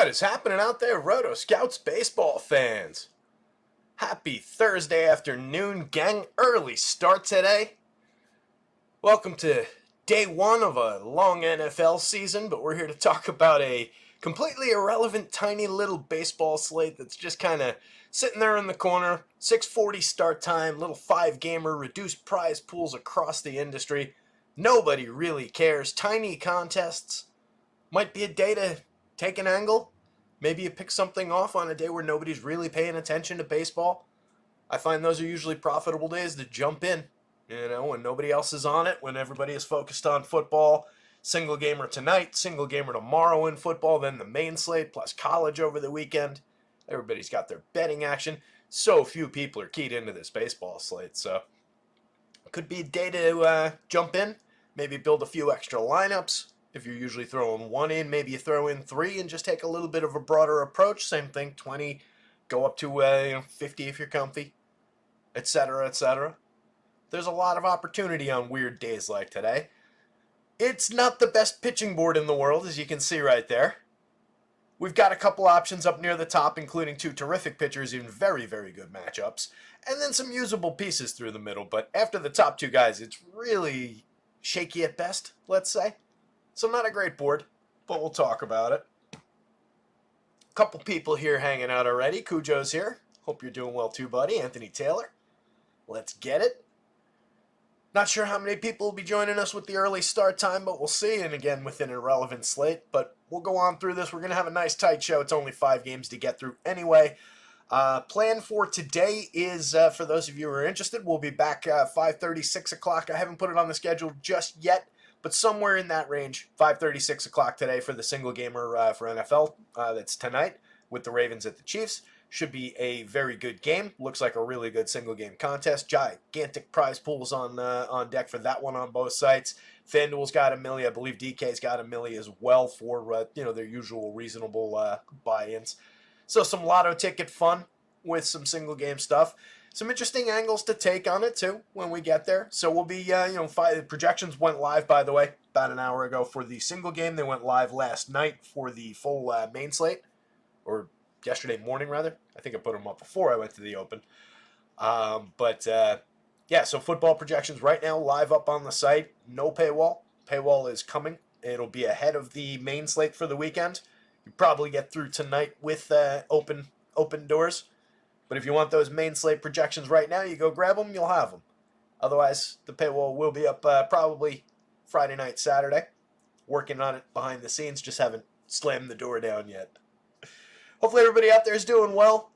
What is happening out there, rotoscouts baseball fans? Happy Thursday afternoon, gang. Early start today. Welcome to day one of a long NFL season, but we're here to talk about a completely irrelevant, tiny little baseball slate that's just kind of sitting there in the corner. 6:40 start time, little five-gamer, reduced prize pools across the industry. Nobody really cares. Tiny contests. Might be a day to take an angle. Maybe you pick something off on a day where nobody's really paying attention to baseball. I find those are usually profitable days to jump in. When nobody else is on it, when everybody is focused on football. Single gamer tonight, single gamer tomorrow in football, then the main slate, plus college over the weekend. Everybody's got their betting action. So few people are keyed into this baseball slate, so it could be a day to jump in, maybe build a few extra lineups. If you're usually throwing one in, maybe you throw in three and just take a little bit of a broader approach. Same thing, 20, go up to 50 if you're comfy, etc., etc. There's a lot of opportunity on weird days like today. It's not the best pitching board in the world, as you can see right there. We've got a couple options up near the top, including two terrific pitchers in very, very good matchups, and then some usable pieces through the middle. But after the top two guys, it's really shaky at best, let's say. So not a great board, but we'll talk about it. A couple people here hanging out already. Cujo's here. Hope you're doing well too, buddy. Anthony Taylor. Let's get it. Not sure how many people will be joining us with the early start time, but we'll see. And again, with an irrelevant slate. But we'll go on through this. We're going to have a nice tight show. It's only 5 games to get through anyway. Plan for today is, for those of you who are interested, we'll be back 5:30, 6 o'clock. I haven't put it on the schedule just yet, but somewhere in that range, 5:30, 6 o'clock today for the single gamer for NFL. That's tonight with the Ravens at the Chiefs. Should be a very good game. Looks like a really good single game contest. Gigantic prize pools on deck for that one on both sites. FanDuel's got $1 million. I believe DK's got $1 million as well for their usual reasonable buy-ins. So some lotto ticket fun with some single game stuff. Some interesting angles to take on it, too, when we get there. So we'll be, projections went live, by the way, about an hour ago for the single game. They went live last night for the full main slate, or yesterday morning, rather. I think I put them up before I went to the Open. So football projections right now live up on the site. No paywall. Paywall is coming. It'll be ahead of the main slate for the weekend. You probably get through tonight with open doors. But if you want those main slate projections right now, you go grab them, you'll have them. Otherwise, the paywall will be up probably Friday night, Saturday. Working on it behind the scenes, just haven't slammed the door down yet. Hopefully everybody out there is doing well.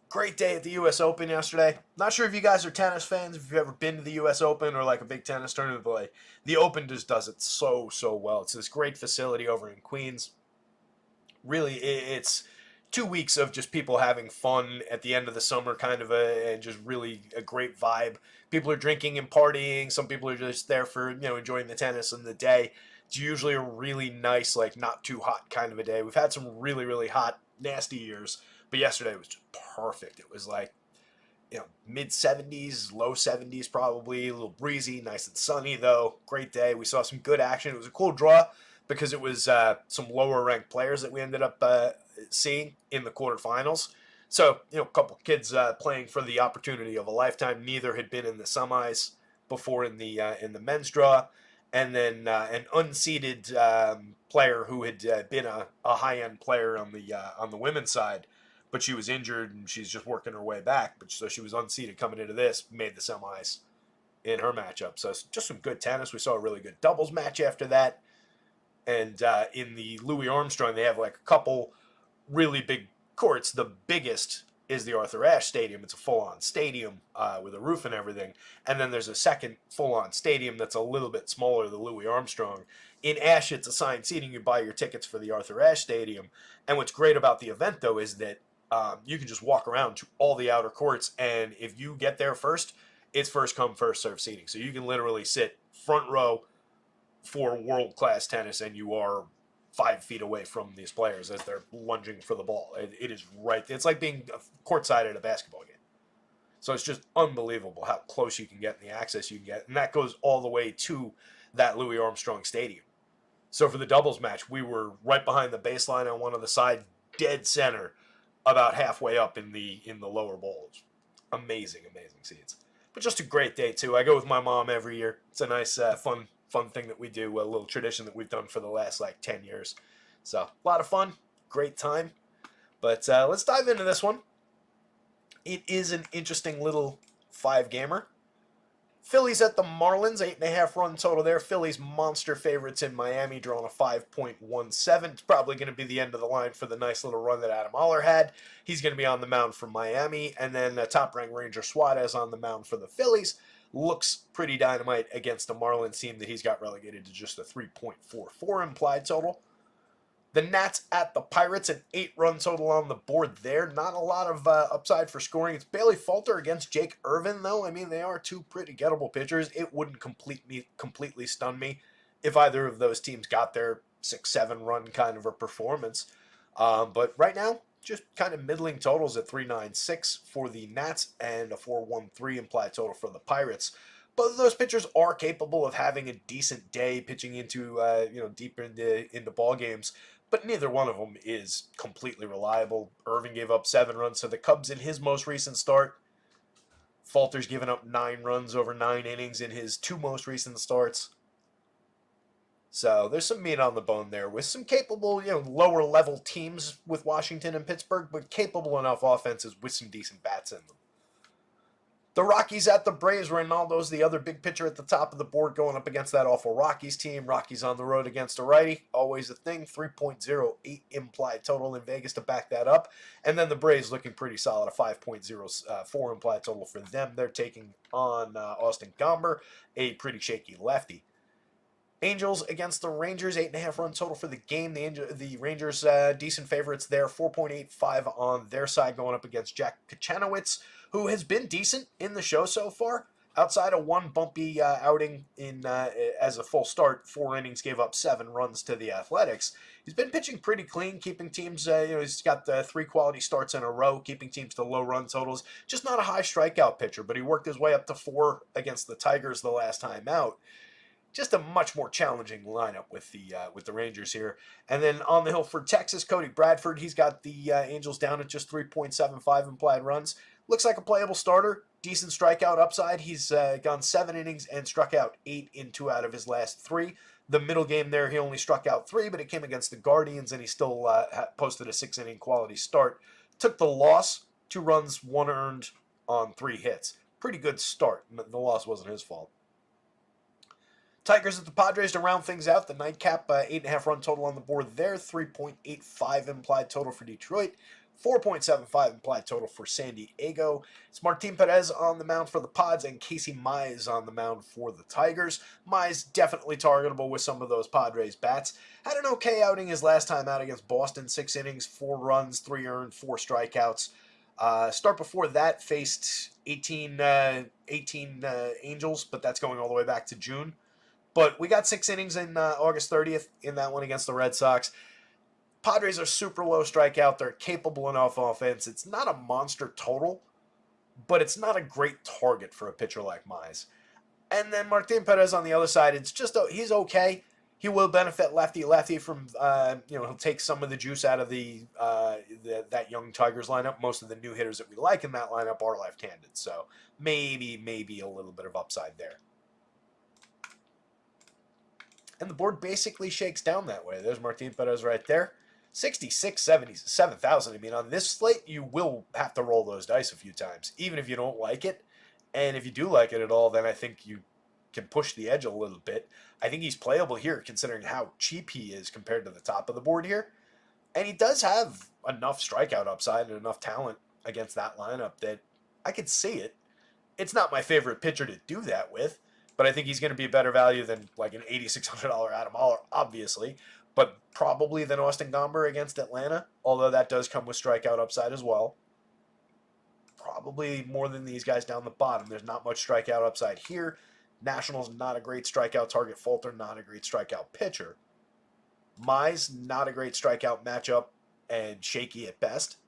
Great day at the U.S. Open yesterday. Not sure if you guys are tennis fans, if you've ever been to the U.S. Open or like a big tennis tournament, but the Open just does it so well. It's this great facility over in Queens. Really, it's 2 weeks of just people having fun at the end of the summer, and just really a great vibe. People are drinking and partying. Some people are just there for, enjoying the tennis and the day. It's usually a really nice, not too hot kind of a day. We've had some really, really hot, nasty years, but yesterday was just perfect. It was mid 70s, low 70s probably, a little breezy, nice and sunny though. Great day. We saw some good action. It was a cool draw because it was some lower ranked players that we ended up seeing in the quarterfinals. So, a couple kids playing for the opportunity of a lifetime. Neither had been in the semis before in the men's draw. And then an unseeded player who had been a high-end player on the women's side, but she was injured and she's just working her way back. So she was unseeded coming into this, made the semis in her matchup. So just some good tennis. We saw a really good doubles match after that. And in the Louis Armstrong, they have a couple really big courts. The biggest is the Arthur Ashe Stadium. It's a full-on stadium with a roof and everything. And then there's a second full-on stadium that's a little bit smaller, the Louis Armstrong. In Ashe, it's assigned seating. You buy your tickets for the Arthur Ashe Stadium. And what's great about the event, though, is that you can just walk around to all the outer courts. And if you get there first, it's first come, first serve seating. So you can literally sit front row for world-class tennis, and you are 5 feet away from these players as they're lunging for the ball. It is right. It's like being courtside at a basketball game. So it's just unbelievable how close you can get and the access you can get. And that goes all the way to that Louis Armstrong Stadium. So for the doubles match, we were right behind the baseline on one of the side dead center about halfway up in the lower bowls. Amazing seats. But just a great day too. I go with my mom every year. It's a nice fun thing that we do, a little tradition that we've done for the last like 10 years. So a lot of fun, great time. But let's dive into this one. It is an interesting little 5-gamer. Phillies at the Marlins, 8.5 run total there. Phillies monster favorites in Miami, drawing a 5.17. It's probably going to be the end of the line for the nice little run that Adam Oller had. He's going to be on the mound for Miami. And then top-ranked Ranger Suarez on the mound for the Phillies. Looks pretty dynamite against the Marlins team that he's got relegated to just a 3.44 implied total. The Nats at the Pirates, an 8-run total on the board there. Not a lot of upside for scoring. It's Bailey Falter against Jake Irvin, though. I mean, they are two pretty gettable pitchers. It wouldn't completely stun me if either of those teams got their 6-7 run kind of a performance. But right now, just kind of middling totals at 3.96 for the Nats and a 4.13 implied total for the Pirates. Both of those pitchers are capable of having a decent day pitching into deep into ball games. But neither one of them is completely reliable. Irvin gave up 7 runs to the Cubs in his most recent start. Falter's given up 9 runs over 9 innings in his 2 most recent starts. So there's some meat on the bone there with some capable, lower level teams with Washington and Pittsburgh, but capable enough offenses with some decent bats in them. The Rockies at the Braves. Ronaldo's the other big pitcher at the top of the board going up against that awful Rockies team. Rockies on the road against a righty. Always a thing. 3.08 implied total in Vegas to back that up. And then the Braves looking pretty solid. A 5.04 implied total for them. They're taking on Austin Gomber, a pretty shaky lefty. Angels against the Rangers, 8.5 run total for the game. The Rangers, decent favorites there, 4.85 on their side going up against Jack Kachanowicz, who has been decent in the show so far. Outside of one bumpy outing in as a full start, 4 innings, gave up 7 runs to the Athletics. He's been pitching pretty clean, keeping teams, he's got 3 quality starts in a row, keeping teams to low run totals. Just not a high strikeout pitcher, but he worked his way up to 4 against the Tigers the last time out. Just a much more challenging lineup with the Rangers here. And then on the hill for Texas, Cody Bradford. He's got the Angels down at just 3.75 implied runs. Looks like a playable starter. Decent strikeout upside. He's gone 7 innings and struck out 8 in 2 out of his last 3. The middle game there, he only struck out 3, but it came against the Guardians, and he still posted a 6-inning quality start. Took the loss, 2 runs, 1 earned on 3 hits. Pretty good start. The loss wasn't his fault. Tigers at the Padres to round things out. The nightcap, 8.5 run total on the board there. 3.85 implied total for Detroit. 4.75 implied total for San Diego. It's Martin Perez on the mound for the Pods and Casey Mize on the mound for the Tigers. Mize definitely targetable with some of those Padres bats. Had an okay outing his last time out against Boston. 6 innings, 4 runs, 3 earned, 4 strikeouts. Start before that faced 18 Angels, but that's going all the way back to June. But we got 6 innings in August 30th in that one against the Red Sox. Padres are super low strikeout. They're capable enough offense. It's not a monster total, but it's not a great target for a pitcher like Mize. And then Martin Perez on the other side, it's just he's okay. He will benefit lefty from he'll take some of the juice out of that young Tigers lineup. Most of the new hitters that we like in that lineup are left-handed, so maybe a little bit of upside there. And the board basically shakes down that way. There's Martin Perez right there. 66, 70, 7,000. I mean, on this slate, you will have to roll those dice a few times, even if you don't like it. And if you do like it at all, then I think you can push the edge a little bit. I think he's playable here, considering how cheap he is compared to the top of the board here. And he does have enough strikeout upside and enough talent against that lineup that I could see it. It's not my favorite pitcher to do that with, but I think he's going to be a better value than like an $8,600 Adam Oller, obviously, but probably than Austin Gomber against Atlanta, although that does come with strikeout upside as well. Probably more than these guys down the bottom. There's not much strikeout upside here. Nationals, not a great strikeout target. Falter, not a great strikeout pitcher. Mize, not a great strikeout matchup and shaky at best.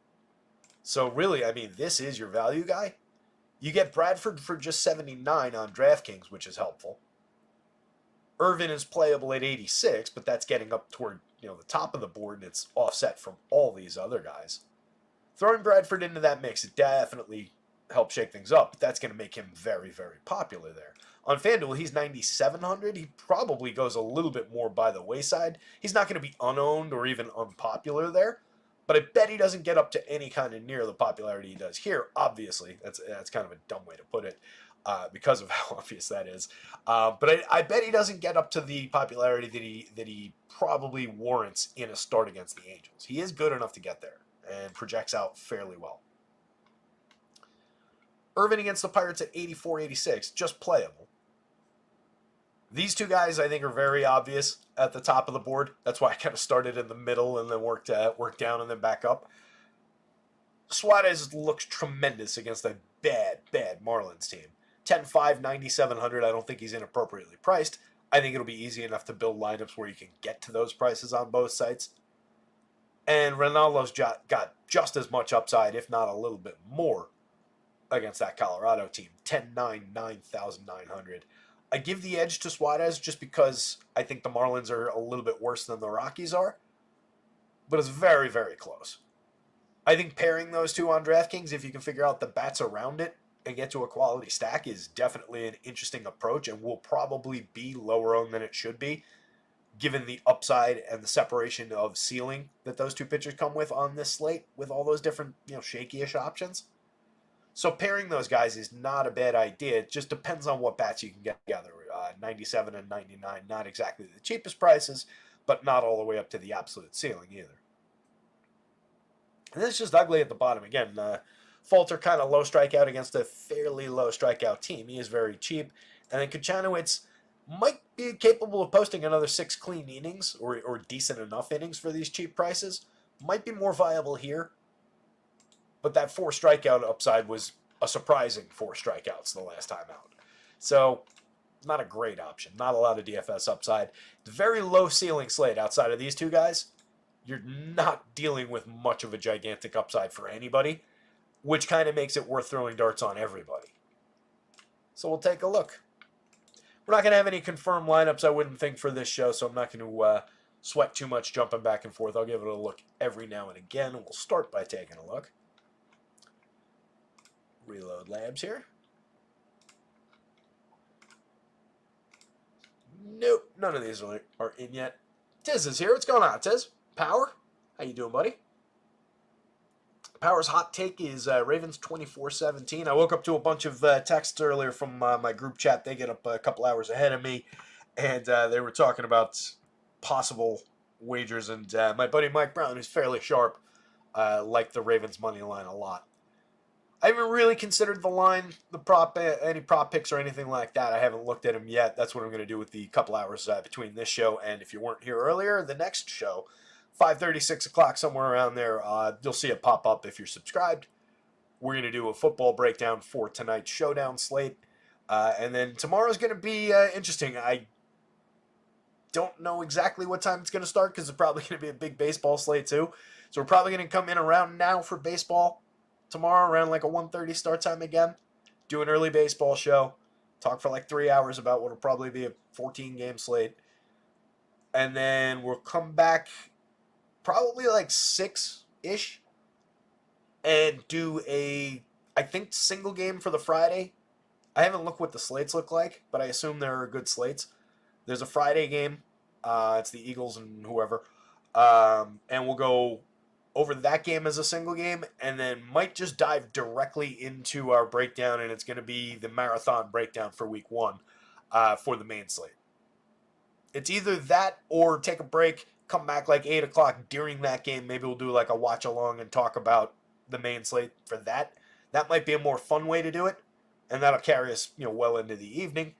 So really, I mean, this is your value guy. You get Bradford for just 79 on DraftKings, which is helpful. Irvin is playable at 86, but that's getting up toward, the top of the board, and it's offset from all these other guys. Throwing Bradford into that mix, it definitely helps shake things up, but that's going to make him very, very popular there. On FanDuel, he's 9,700. He probably goes a little bit more by the wayside. He's not going to be unowned or even unpopular there, but I bet he doesn't get up to any kind of near the popularity he does here. Obviously, that's kind of a dumb way to put it because of how obvious that is. But I bet he doesn't get up to the popularity that he probably warrants in a start against the Angels. He is good enough to get there and projects out fairly well. Irvin against the Pirates at 84-86, just playable. These two guys, I think, are very obvious at the top of the board. That's why I kind of started in the middle and then worked down and then back up. Suarez looks tremendous against a bad Marlins team. 10-5, 9,700. I don't think he's inappropriately priced. I think it'll be easy enough to build lineups where you can get to those prices on both sites. And Ronaldo's got just as much upside, if not a little bit more, against that Colorado team. 10-9, 9,900. I give the edge to Suarez just because I think the Marlins are a little bit worse than the Rockies are. But it's very, very close. I think pairing those two on DraftKings, if you can figure out the bats around it and get to a quality stack, is definitely an interesting approach and will probably be lower owned than it should be, given the upside and the separation of ceiling that those two pitchers come with on this slate with all those different, shaky-ish options. So pairing those guys is not a bad idea. It just depends on what bats you can get together. 97 and 99, not exactly the cheapest prices, but not all the way up to the absolute ceiling either. And this is just ugly at the bottom. Again, Falter kind of low strikeout against a fairly low strikeout team. He is very cheap. And then Kachanowicz might be capable of posting another 6 clean innings or decent enough innings for these cheap prices. Might be more viable here. But that 4 strikeout upside was a surprising 4 strikeouts the last time out. So, not a great option. Not a lot of DFS upside. It's a very low ceiling slate outside of these two guys. You're not dealing with much of a gigantic upside for anybody, which kind of makes it worth throwing darts on everybody. So we'll take a look. We're not going to have any confirmed lineups, I wouldn't think, for this show, so I'm not going to sweat too much jumping back and forth. I'll give it a look every now and again, and we'll start by taking a look. Reload labs here. Nope, none of these are in yet. Tiz is here. What's going on, Tiz? Power? How you doing, buddy? Power's hot take is Ravens 24-17. I woke up to a bunch of texts earlier from my group chat. They get up a couple hours ahead of me, and they were talking about possible wagers. And my buddy Mike Brown, who's fairly sharp, liked the Ravens money line a lot. I haven't really considered the line, any prop picks or anything like that. I haven't looked at them yet. That's what I'm going to do with the couple hours between this show and, if you weren't here earlier, the next show, 5:30, 6 o'clock, somewhere around there. You'll see it pop up if you're subscribed. We're going to do a football breakdown for tonight's showdown slate. And then tomorrow's going to be interesting. I don't know exactly what time it's going to start because it's probably going to be a big baseball slate too. So we're probably going to come in around now for baseball. Tomorrow around like a 1:30 start time again. Do an early baseball show. Talk for like 3 hours about what will probably be a 14-game slate. And then we'll come back probably like 6-ish and do I think, single game for the Friday. I haven't looked what the slates look like, but I assume there are good slates. There's a Friday game. It's the Eagles and whoever. And we'll go over that game as a single game, and then might just dive directly into our breakdown, and it's going to be the marathon breakdown for week 1 for the main slate. It's either that or take a break, come back like 8 o'clock during that game. Maybe we'll do like a watch along and talk about the main slate for that. That might be a more fun way to do it, and that'll carry us well into the evening.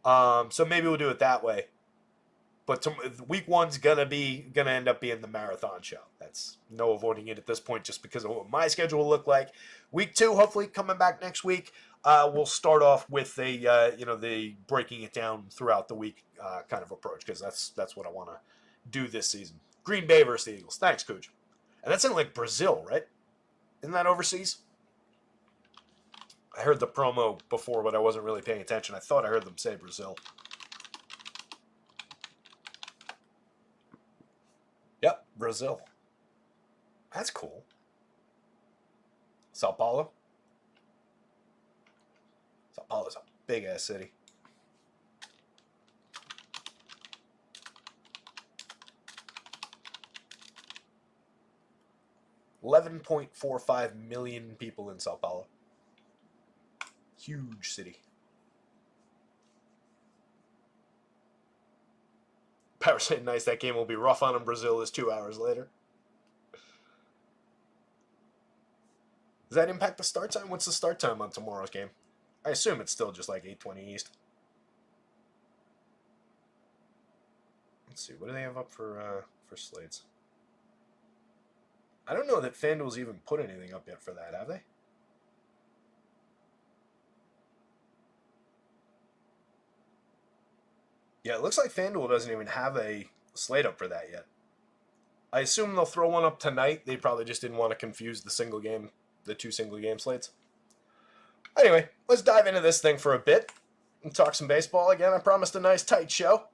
So maybe we'll do it that way. But week 1's gonna end up being the marathon show. That's no avoiding it at this point, just because of what my schedule will look like. Week 2, hopefully coming back next week. We'll start off with the breaking it down throughout the week kind of approach, because that's what I want to do this season. Green Bay versus the Eagles. Thanks, Cooch. And that's in like Brazil, right? Isn't that overseas? I heard the promo before, but I wasn't really paying attention. I thought I heard them say Brazil. Brazil. That's cool. Sao Paulo. Sao Paulo's a big ass city. $11.45 million people in Sao Paulo. Huge city. Power saying nice, that game will be rough on him. Brazil is 2 hours later. Does that impact the start time? What's the start time on tomorrow's game? I assume it's still just like 8:20 East. Let's see. What do they have up for slates? I don't know that FanDuel's even put anything up yet for that, have they? Yeah, it looks like FanDuel doesn't even have a slate up for that yet. I assume they'll throw one up tonight. They probably just didn't want to confuse the two single game slates. Anyway, let's dive into this thing for a bit and talk some baseball again. I promised a nice tight show.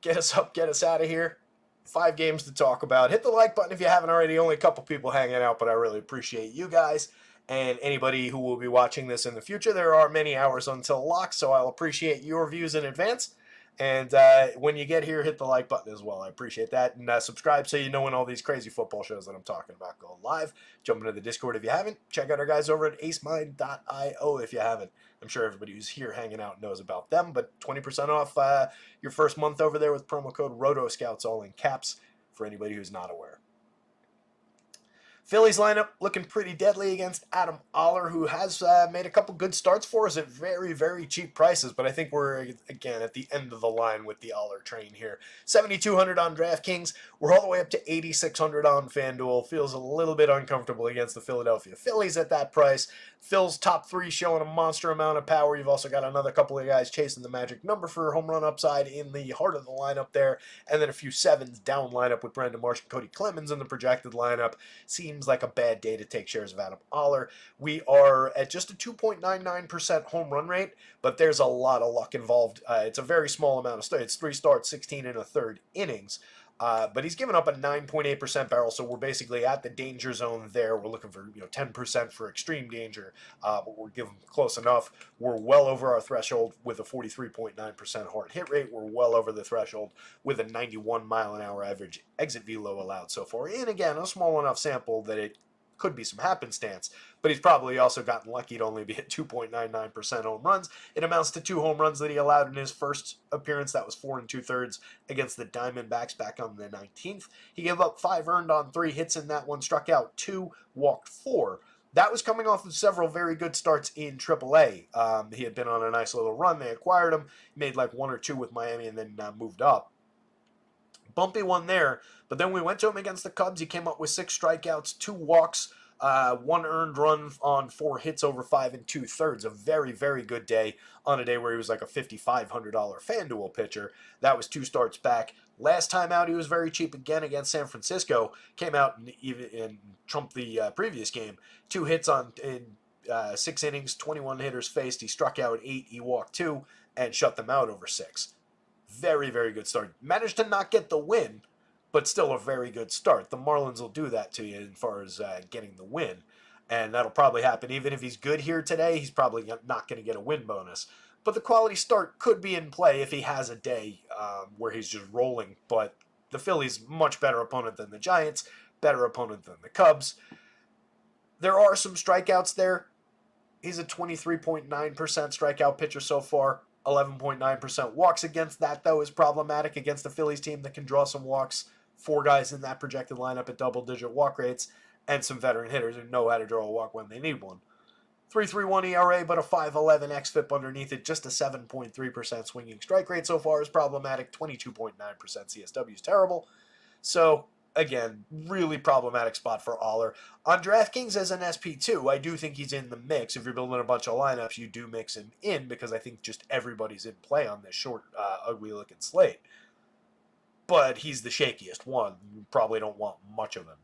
Get us up, get us out of here. 5 games to talk about. Hit the like button if you haven't already. Only a couple people hanging out, but I really appreciate you guys and anybody who will be watching this in the future. There are many hours until lock, so I'll appreciate your views in advance. And when you get here, hit the like button as well. I appreciate that. And subscribe so you know when all these crazy football shows that I'm talking about go live. Jump into the Discord if you haven't. Check out our guys over at acemind.io if you haven't. I'm sure everybody who's here hanging out knows about them. But 20% off your first month over there with promo code rotoscouts, all in caps, for anybody who's not aware. Phillies lineup looking pretty deadly against Adam Oller, who has made a couple good starts for us at very, very cheap prices. But I think we're, again, at the end of the line with the Oller train here. $7,200 on DraftKings. We're all the way up to $8,600 on FanDuel. Feels a little bit uncomfortable against the Philadelphia Phillies at that price. Phil's top 3 showing a monster amount of power. You've also got another couple of guys chasing the magic number for home run upside in the heart of the lineup there. And then a few 7s down lineup with Brandon Marsh and Cody Clemens in the projected lineup. Seems like a bad day to take shares of Adam Oller. We are at just a 2.99% home run rate, but there's a lot of luck involved. It's a very small amount of starts. It's 3 starts, 16 and a third innings. But he's given up a 9.8% barrel, so we're basically at the danger zone there. We're looking for 10% for extreme danger, but we're giving close enough. We're well over our threshold with a 43.9% hard hit rate. We're well over the threshold with a 91 mile an hour average exit velo allowed so far. And again, a small enough sample that it could be some happenstance, but he's probably also gotten lucky to only be at 2.99% home runs. It amounts to 2 home runs that he allowed in his first appearance. That was 4 2/3 against the Diamondbacks back on the 19th. He gave up 5 earned on 3 hits in that one, struck out 2, walked 4. That was coming off of several very good starts in AAA. He had been on a nice little run. They acquired him, made like 1 or 2 with Miami, and then moved up. Bumpy one there, but then we went to him against the Cubs. He came up with 6 strikeouts, 2 walks, 1 earned run on 4 hits over 5 2/3. A very, very good day on a day where he was like a $5,500 FanDuel pitcher. That was 2 starts back. Last time out, he was very cheap again against San Francisco. Came out and trumped the previous game. 2 hits in 6 innings, 21 hitters faced. He struck out 8, he walked 2, and shut them out over 6. Very, very good start. Managed to not get the win, but still a very good start. The Marlins will do that to you as far as getting the win. And that'll probably happen. Even if he's good here today, he's probably not going to get a win bonus. But the quality start could be in play if he has a day where he's just rolling. But the Phillies, much better opponent than the Giants, better opponent than the Cubs. There are some strikeouts there. He's a 23.9% strikeout pitcher so far. 11.9% walks against that, though, is problematic against the Phillies team that can draw some walks. 4 guys in that projected lineup at double-digit walk rates, and some veteran hitters who know how to draw a walk when they need one. 3.31 ERA, but a 5.11 xFIP underneath it. Just a 7.3% swinging strike rate so far is problematic. 22.9% CSW is terrible. So, again, really problematic spot for Oller. On DraftKings as an SP2, I do think he's in the mix. If you're building a bunch of lineups, you do mix him in because I think just everybody's in play on this short, ugly-looking slate. But he's the shakiest one. You probably don't want much of him.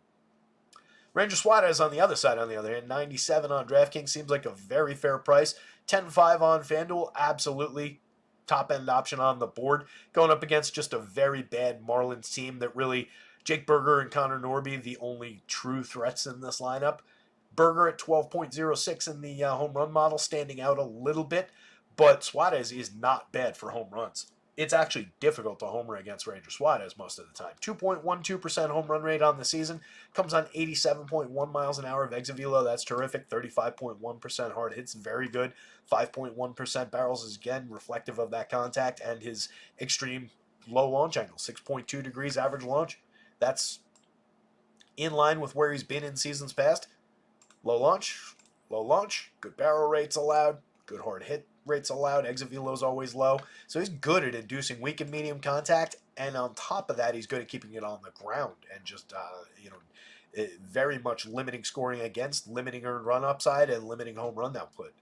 Ranger Suarez on the other side, on the other hand, 97 on DraftKings seems like a very fair price. 10.5 on FanDuel, absolutely top-end option on the board. Going up against just a very bad Marlins team that really Jake Berger and Connor Norby, the only true threats in this lineup. Berger at 12.06 in the home run model, standing out a little bit, but Suarez is not bad for home runs. It's actually difficult to homer against Ranger Suarez most of the time. 2.12% home run rate on the season, comes on 87.1 miles an hour of exit velo. That's terrific. 35.1% hard hits, very good. 5.1% barrels is again reflective of that contact and his extreme low launch angle, 6.2 degrees average launch. That's in line with where he's been in seasons past. Low launch, good barrel rates allowed, good hard hit rates allowed, exit velo is always low. So he's good at inducing weak and medium contact, and on top of that, he's good at keeping it on the ground and just, very much limiting scoring against, limiting earned run upside, and limiting home run output.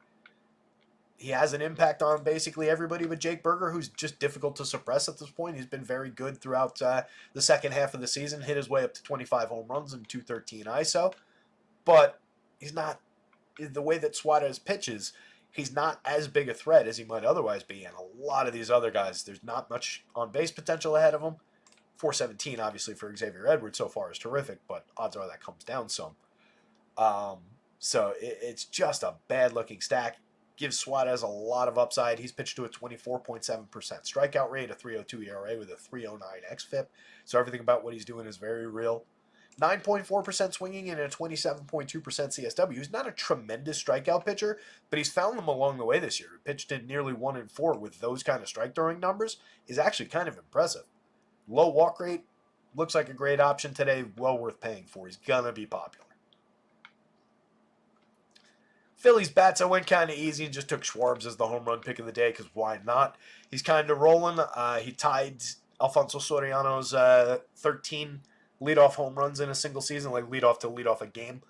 He has an impact on basically everybody with Jake Berger, who's just difficult to suppress at this point. He's been very good throughout the second half of the season, hit his way up to 25 home runs and 213 ISO, but he's not, the way that Suarez pitches, he's not as big a threat as he might otherwise be. And a lot of these other guys, there's not much on base potential ahead of him. 417, obviously, for Xavier Edwards so far is terrific, but odds are that comes down some. So it's just a bad looking stack. Gives Suarez a lot of upside. He's pitched to a 24.7% strikeout rate, a 3.02 ERA with a 3.09 xFIP. So everything about what he's doing is very real. 9.4% swinging and a 27.2% CSW. He's not a tremendous strikeout pitcher, but he's found them along the way this year. Pitched in nearly 1 in 4 with those kind of strike throwing numbers is actually kind of impressive. Low walk rate, looks like a great option today, well worth paying for. He's gonna be popular. Phillies bats, I went kind of easy and just took Schwartz as the home run pick of the day because why not? He's kind of rolling. He tied Alfonso Soriano's 13 leadoff home runs in a single season, like leadoff a game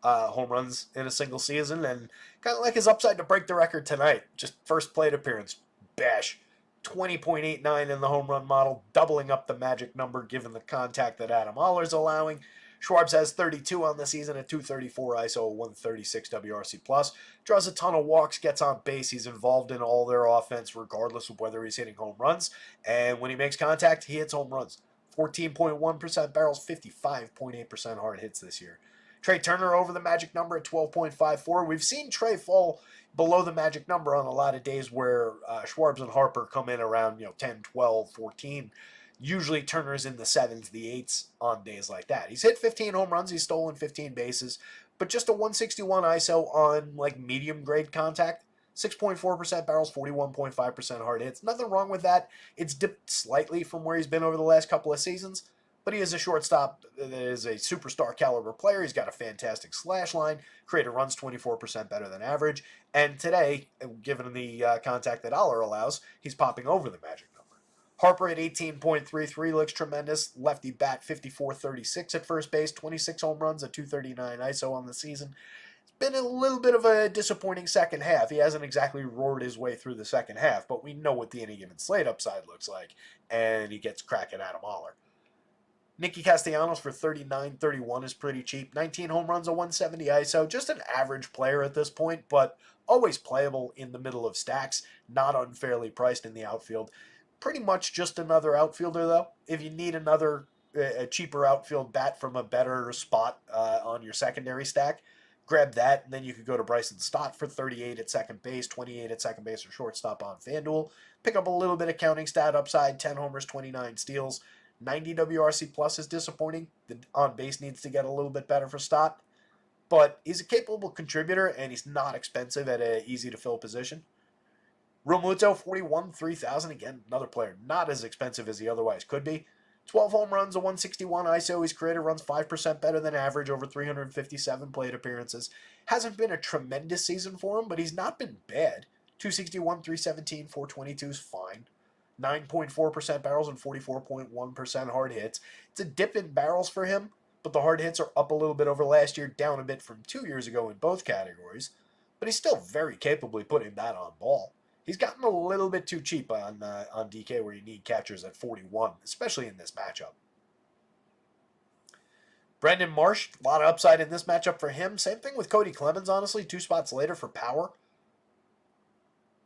home runs in a single season, and kind of like his upside to break the record tonight. Just first plate appearance, bash. 20.89 in the home run model, doubling up the magic number given the contact that Adam Oller's allowing. Schwartz has 32 on the season at 234 ISO, 136 WRC+. Draws a ton of walks, gets on base. He's involved in all their offense regardless of whether he's hitting home runs. And when he makes contact, he hits home runs. 14.1% barrels, 55.8% hard hits this year. Trey Turner over the magic number at 12.54. We've seen Trey fall below the magic number on a lot of days where Schwartz and Harper come in around 10, 12, 14. Usually Turner's in the 7s, the 8s on days like that. He's hit 15 home runs, he's stolen 15 bases, but just a 161 ISO on like medium grade contact. 6.4% barrels, 41.5% hard hits. Nothing wrong with that. It's dipped slightly from where he's been over the last couple of seasons, but he is a shortstop that is a superstar caliber player. He's got a fantastic slash line. Created runs 24% better than average. And today, given the contact that Aller allows, he's popping over the magic number. Harper at 18.33 looks tremendous. Lefty bat 54.36 at first base. 26 home runs at 239 ISO on the season. Been a little bit of a disappointing second half. He hasn't exactly roared his way through the second half, but we know what the any given slate upside looks like, and he gets cracking Adam Aller. Nicky Castellanos for 39.31 is pretty cheap. 19 home runs, a 170 ISO. Just an average player at this point, but always playable in the middle of stacks. Not unfairly priced in the outfield. Pretty much just another outfielder, though. If you need a cheaper outfield bat from a better spot on your secondary stack, grab that, and then you could go to Bryson Stott for 38 at second base, 28 at second base or shortstop on FanDuel. Pick up a little bit of counting stat upside, 10 homers, 29 steals. 90 WRC plus is disappointing. The on base needs to get a little bit better for Stott, but he's a capable contributor, and he's not expensive at an easy to fill position. Real Muto, 41, 3,000. Again, another player not as expensive as he otherwise could be. 12 home runs, a 161 ISO. He's created runs 5% better than average over 357 plate appearances. Hasn't been a tremendous season for him, but he's not been bad. 261, 317, 422 is fine. 9.4% barrels and 44.1% hard hits. It's a dip in barrels for him, but the hard hits are up a little bit over last year, down a bit from 2 years ago in both categories. But he's still very capably putting that on ball. He's gotten a little bit too cheap on DK where you need catchers at 41, especially in this matchup. Brendan Marsh, a lot of upside in this matchup for him. Same thing with Cody Clemens, honestly, 2 spots later for power.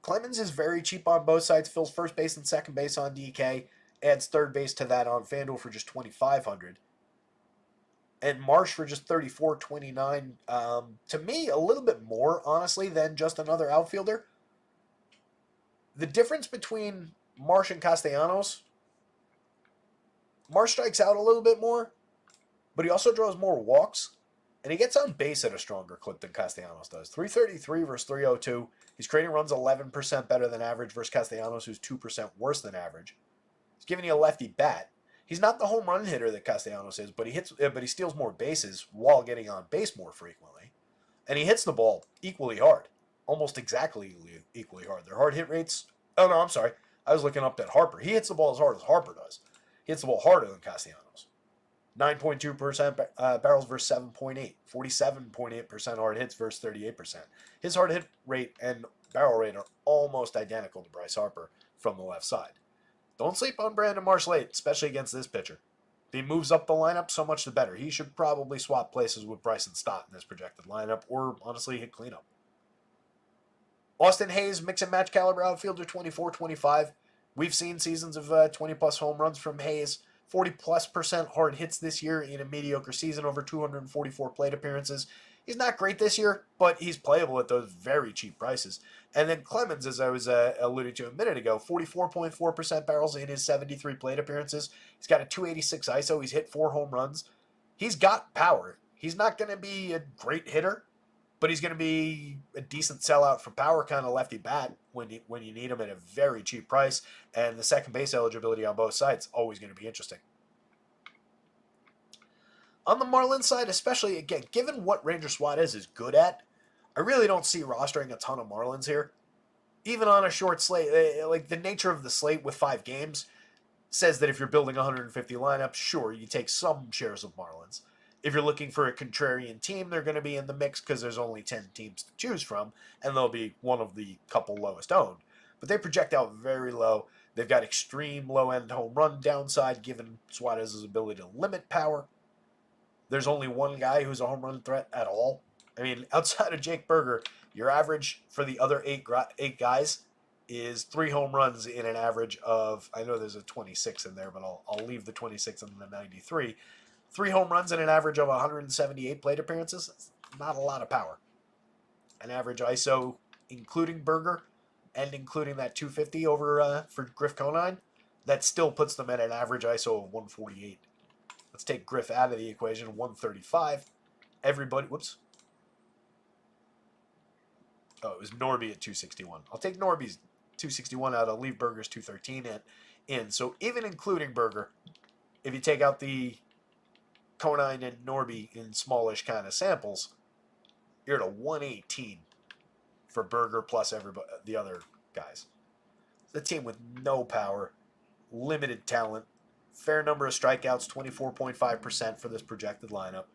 Clemens is very cheap on both sides, fills first base and second base on DK, adds third base to that on FanDuel for just $2,500. and Marsh for just 34.29. To me, a little bit more, honestly, than just another outfielder. The difference between Marsh and Castellanos, Marsh strikes out a little bit more, but he also draws more walks, and he gets on base at a stronger clip than Castellanos does. 333 versus 302. He's creating runs 11% better than average versus Castellanos, who's 2% worse than average. He's giving you a lefty bat. He's not the home run hitter that Castellanos is, but he steals more bases while getting on base more frequently, and he hits the ball equally hard, almost exactly equally hard. Their hard hit rates. Oh no, I'm sorry. I was looking up that Harper. He hits the ball as hard as Harper does. He hits the ball harder than Castellanos. 9.2% barrels versus 7.8. 47.8% hard hits versus 38%. His hard hit rate and barrel rate are almost identical to Bryce Harper from the left side. Don't sleep on Brandon Marsh late, especially against this pitcher. If he moves up the lineup, so much the better. He should probably swap places with Bryson Stott in this projected lineup, or honestly hit cleanup. Austin Hayes, mix and match caliber outfielder, 24-25. We've seen seasons of 20-plus home runs from Hayes. 40+% hard hits this year in a mediocre season, over 244 plate appearances. He's not great this year, but he's playable at those very cheap prices. And then Clemens, as I was alluding to a minute ago, 44.4% barrels in his 73 plate appearances. He's got a 286 ISO. He's hit 4 home runs. He's got power. He's not going to be a great hitter, but he's going to be a decent sellout for power kind of lefty bat when you need him at a very cheap price. And the second base eligibility on both sides, always going to be interesting. On the Marlins side, especially, again, given what Ranger Suarez is good at, I really don't see rostering a ton of Marlins here. Even on a short slate, like the nature of the slate with 5 games says that if you're building 150 lineups, sure, you take some shares of Marlins. If you're looking for a contrarian team, they're going to be in the mix because there's only 10 teams to choose from, and they'll be one of the couple lowest owned. But they project out very low. They've got extreme low-end home run downside given Suarez's ability to limit power. There's only one guy who's a home run threat at all. I mean, outside of Jake Berger, your average for the other eight guys is 3 home runs in an average of, I know there's a 26 in there, but I'll leave the 26 and the 93. 3 home runs in an average of 178 plate appearances. That's not a lot of power. An average ISO, including Berger and including that 250 over for Griff Conine, that still puts them at an average ISO of 148. Let's take Griff out of the equation, 135. Everybody, whoops. Oh, it was Norby at 261. I'll take Norby's 261 out. I'll leave Berger's 213 in. So even including Berger, if you take out the Conine and Norby in smallish kind of samples, you're at a 118 for Berger plus everybody, the other guys. The team with no power, limited talent, fair number of strikeouts, 24.5% for this projected lineup.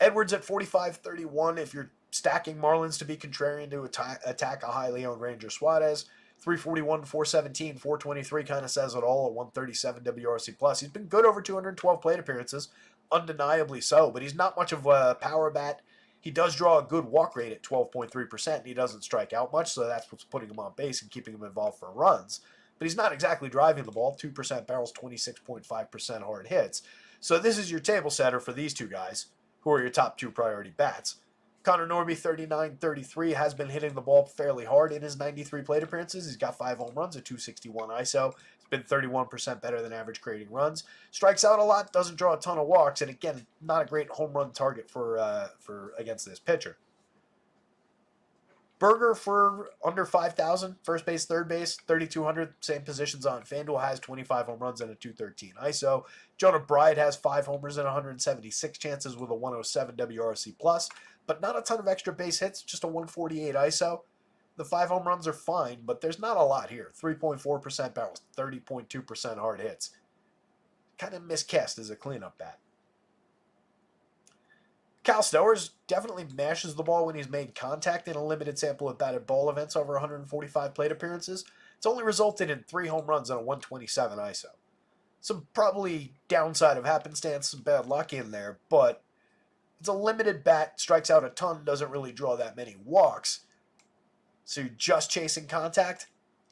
Edwards at 45-31 if you're stacking Marlins to be contrarian to attack a highly owned Ranger Suarez. 341, 417, 423 kind of says it all at 137 WRC+. He's been good over 212 plate appearances, undeniably so, but he's not much of a power bat. He does draw a good walk rate at 12.3%, and he doesn't strike out much, so that's what's putting him on base and keeping him involved for runs. But he's not exactly driving the ball. 2% barrels, 26.5% hard hits. So this is your table setter for these two guys, who are your top 2 priority bats. Connor Norby, 39-33, has been hitting the ball fairly hard in his 93 plate appearances. He's got 5 home runs, a 261 ISO. He's been 31% better than average creating runs. Strikes out a lot, doesn't draw a ton of walks, and again, not a great home run target for against this pitcher. Berger for under 5,000, first base, third base, 3,200, same positions on FanDuel, has 25 home runs and a 213 ISO. Jonah Bride has 5 homers and 176 chances with a 107 WRC+, but not a ton of extra base hits, just a 148 ISO. The 5 home runs are fine, but there's not a lot here. 3.4% barrels, 30.2% hard hits. Kind of miscast as a cleanup bat. Cal Stowers definitely mashes the ball when he's made contact in a limited sample of batted ball events over 145 plate appearances. It's only resulted in 3 home runs and a 127 ISO. Some probably downside of happenstance, some bad luck in there, but it's a limited bat, strikes out a ton, doesn't really draw that many walks. So you're just chasing contact?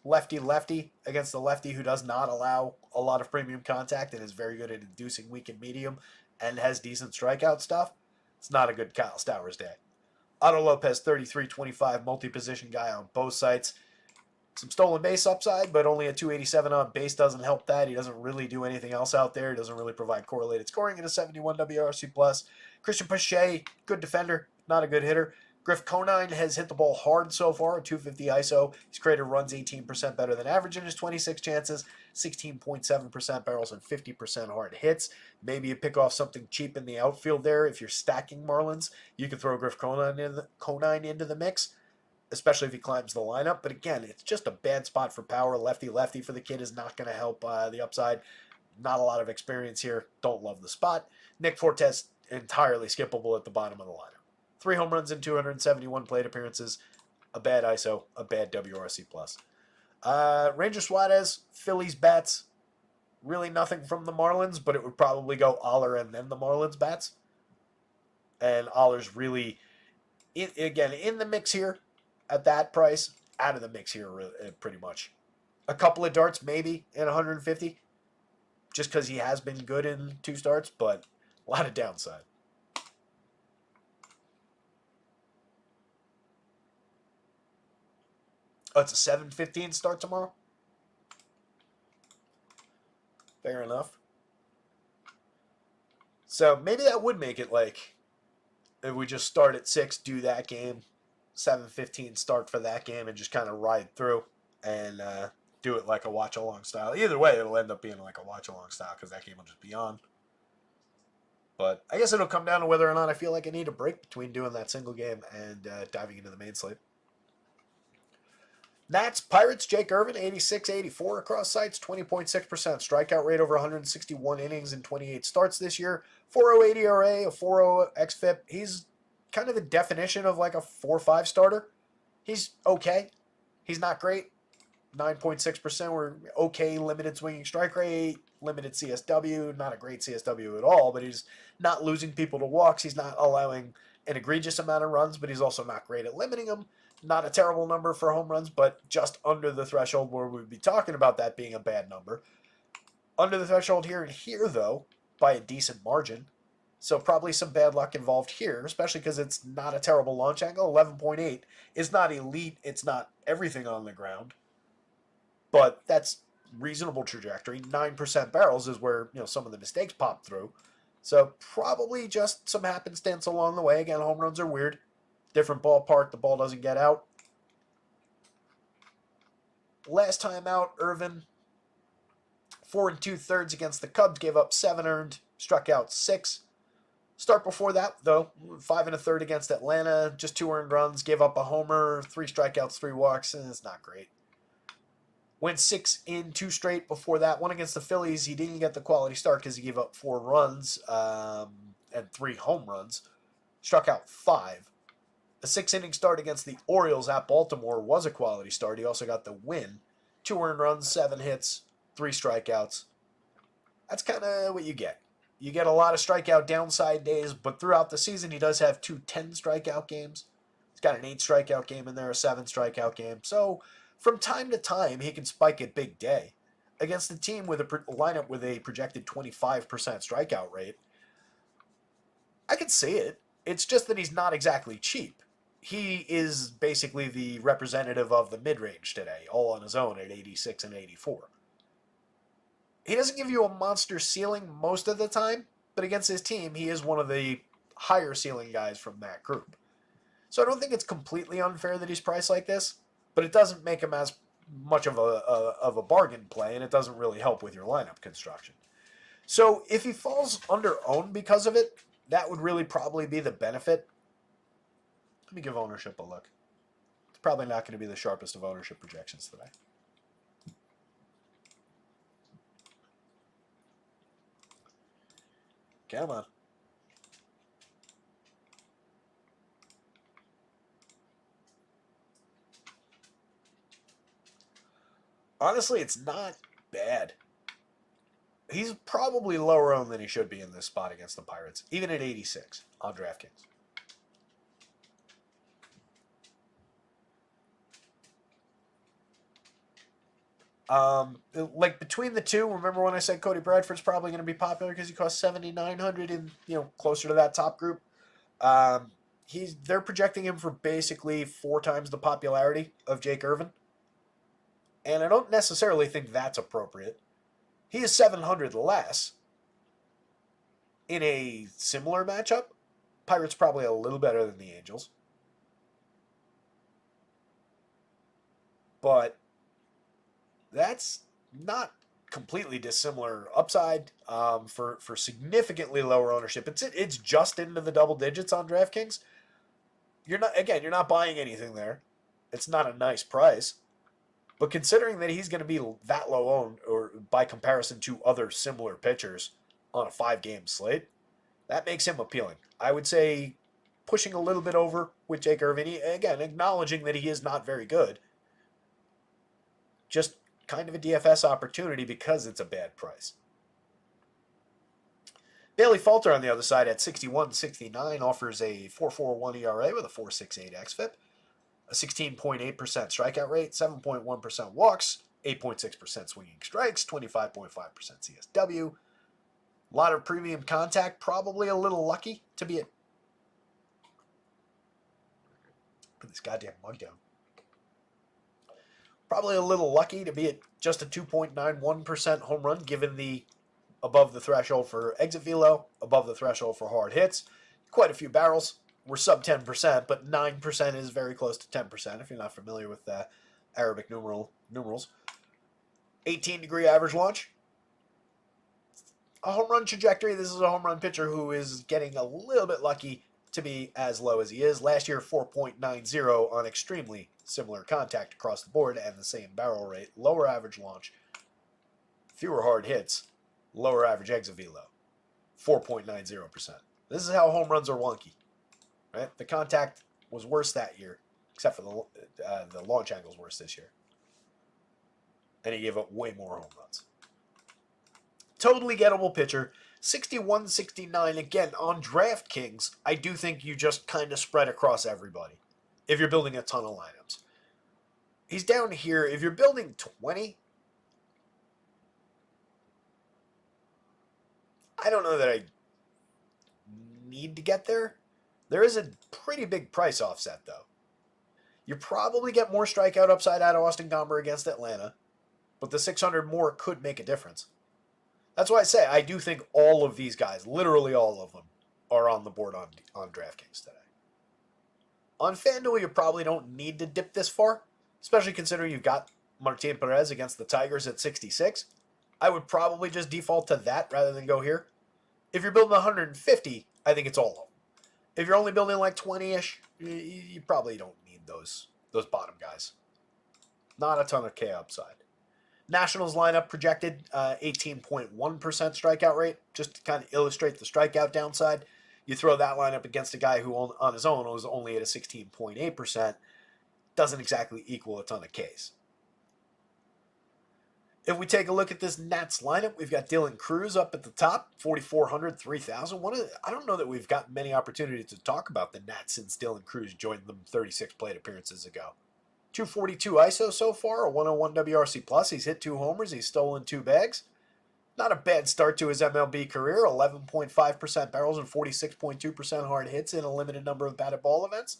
lefty against the lefty who does not allow a lot of premium contact and is very good at inducing weak and medium and has decent strikeout stuff, it's not a good Kyle Stowers day. Otto Lopez, 33-25, multi-position guy on both sites. Some stolen base upside, but only a 287 on base doesn't help that. He doesn't really do anything else out there. He doesn't really provide correlated scoring at a 71 WRC+. Christian Pache, good defender, not a good hitter. Griff Conine has hit the ball hard so far, a 250 ISO. He's created runs 18% better than average in his 26 chances, 16.7% barrels and 50% hard hits. Maybe you pick off something cheap in the outfield there. If you're stacking Marlins, you can throw Griff Conine into the mix, especially if he climbs the lineup. But again, it's just a bad spot for power. Lefty for the kid is not going to help the upside. Not a lot of experience here. Don't love the spot. Nick Fortes, entirely skippable at the bottom of the lineup. 3 home runs in 271 plate appearances, a bad ISO, a bad WRC+. Ranger Suarez, Phillies bats, really nothing from the Marlins, but it would probably go Aller and then the Marlins bats. And Aller's really, again, in the mix here at that price, out of the mix here pretty much. A couple of darts maybe in 150, just because he has been good in 2 starts, but a lot of downside. Oh, it's a 7:15 start tomorrow? Fair enough. So maybe that would make it like, if we just start at 6, do that game, 7:15 start for that game, and just kind of ride through and do it like a watch-along style. Either way, it'll end up being like a watch-along style because that game will just be on. But I guess it'll come down to whether or not I feel like I need a break between doing that single game and diving into the main slate. Nats, Pirates, Jake Irvin, 86-84 across sites, 20.6% strikeout rate over 161 innings and 28 starts this year. 4.08 ERA, a 4.0 xFIP. He's kind of the definition of like a 4-5 starter. He's okay. He's not great. 9.6% were okay, limited swinging strike rate, limited CSW, not a great CSW at all, but he's not losing people to walks. He's not allowing an egregious amount of runs, but he's also not great at limiting them. Not a terrible number for home runs, but just under the threshold where we'd be talking about that being a bad number. Under the threshold here and here, though, by a decent margin. So probably some bad luck involved here, especially because it's not a terrible launch angle. 11.8 is not elite. It's not everything on the ground. But that's reasonable trajectory. 9% barrels is where some of the mistakes pop through. So probably just some happenstance along the way. Again, home runs are weird. Different ballpark, the ball doesn't get out. Last time out, Irvin, 4 2/3 against the Cubs, gave up 7 earned, struck out 6. Start before that, though, 5 1/3 against Atlanta, just 2 earned runs, gave up a homer, 3 strikeouts, 3 walks, and it's not great. Went 6 in 2 straight before that. One against the Phillies, he didn't get the quality start because he gave up 4 runs and 3 home runs. Struck out 5. A 6-inning start against the Orioles at Baltimore was a quality start. He also got the win. 2 earned runs, 7 hits, 3 strikeouts. That's kind of what you get. You get a lot of strikeout downside days, but throughout the season, he does have 2 10-strikeout games. He's got an 8-strikeout game in there, a 7-strikeout game. So from time to time, he can spike a big day. Against a team with a lineup with a projected 25% strikeout rate, I can see it. It's just that he's not exactly cheap. He is basically the representative of the mid-range today, all on his own at 86 and 84. He doesn't give you a monster ceiling most of the time, but against his team, he is one of the higher ceiling guys from that group. So I don't think it's completely unfair that he's priced like this, but it doesn't make him as much of a bargain play, and it doesn't really help with your lineup construction. So if he falls under owned because of it, that would really probably be the benefit. Let me give ownership a look. It's probably not going to be the sharpest of ownership projections today. Come on. Honestly, it's not bad. He's probably lower owned than he should be in this spot against the Pirates, even at 86 on DraftKings. Like between the two, remember when I said Cody Bradford's probably going to be popular because he costs 7,900 in closer to that top group. Um, they're projecting him for basically 4 times the popularity of Jake Irvin, and I don't necessarily think that's appropriate. He is 700 less in a similar matchup. Pirates probably a little better than the Angels, but that's not completely dissimilar upside for significantly lower ownership. It's just into the double digits on DraftKings. You're not buying anything there. It's not a nice price, but considering that he's going to be that low owned, or by comparison to other similar pitchers on a 5-game slate, that makes him appealing. I would say pushing a little bit over with Jake Irvin. Again, acknowledging that he is not very good. Just kind of a DFS opportunity because it's a bad price. Bailey Falter on the other side at 61.69 offers a 4.41 ERA with a 4.68 xFIP, a 16.8% strikeout rate, 7.1% walks, 8.6% swinging strikes, 25.5% CSW. A lot of premium contact, probably a little lucky to be at. Put this goddamn mug down. Probably a little lucky to be at just a 2.91% home run, given the above the threshold for exit velo, above the threshold for hard hits. Quite a few barrels. We're sub 10%, but 9% is very close to 10% if you're not familiar with Arabic numerals. 18-degree average launch. A home run trajectory. This is a home run pitcher who is getting a little bit lucky to be as low as he is. Last year, 4.90 on extremely similar contact across the board and the same barrel rate. Lower average launch, fewer hard hits, lower average exit velo, 4.90%. This is how home runs are wonky, right? The contact was worse that year, except for the launch angle's worse this year. And he gave up way more home runs. Totally gettable pitcher. 61.69 again on DraftKings. I do think you just kind of spread across everybody if you're building a ton of lineups. He's down here. If you're building 20, I don't know that I need to get there. There is a pretty big price offset, though. You probably get more strikeout upside out of Austin Gomber against Atlanta, but the 600 more could make a difference. That's why I say I do think all of these guys, literally all of them, are on the board on DraftKings today. On FanDuel, you probably don't need to dip this far, especially considering you've got Martin Perez against the Tigers at 66. I would probably just default to that rather than go here. If you're building 150, I think it's all of them. If you're only building like 20-ish, you probably don't need those bottom guys. Not a ton of K upside. Nationals lineup projected 18.1% strikeout rate, just to kind of illustrate the strikeout downside. You throw that lineup against a guy who on his own was only at a 16.8%, doesn't exactly equal a ton of Ks. If we take a look at this Nats lineup, we've got Dylan Cruz up at the top, 4,400, 3,000. I don't know that we've got many opportunities to talk about the Nats since Dylan Cruz joined them 36 plate appearances ago. 242 ISO so far, a 101 WRC+. Plus. He's hit 2 homers. He's stolen 2 bags. Not a bad start to his MLB career. 11.5% barrels and 46.2% hard hits in a limited number of batted ball events.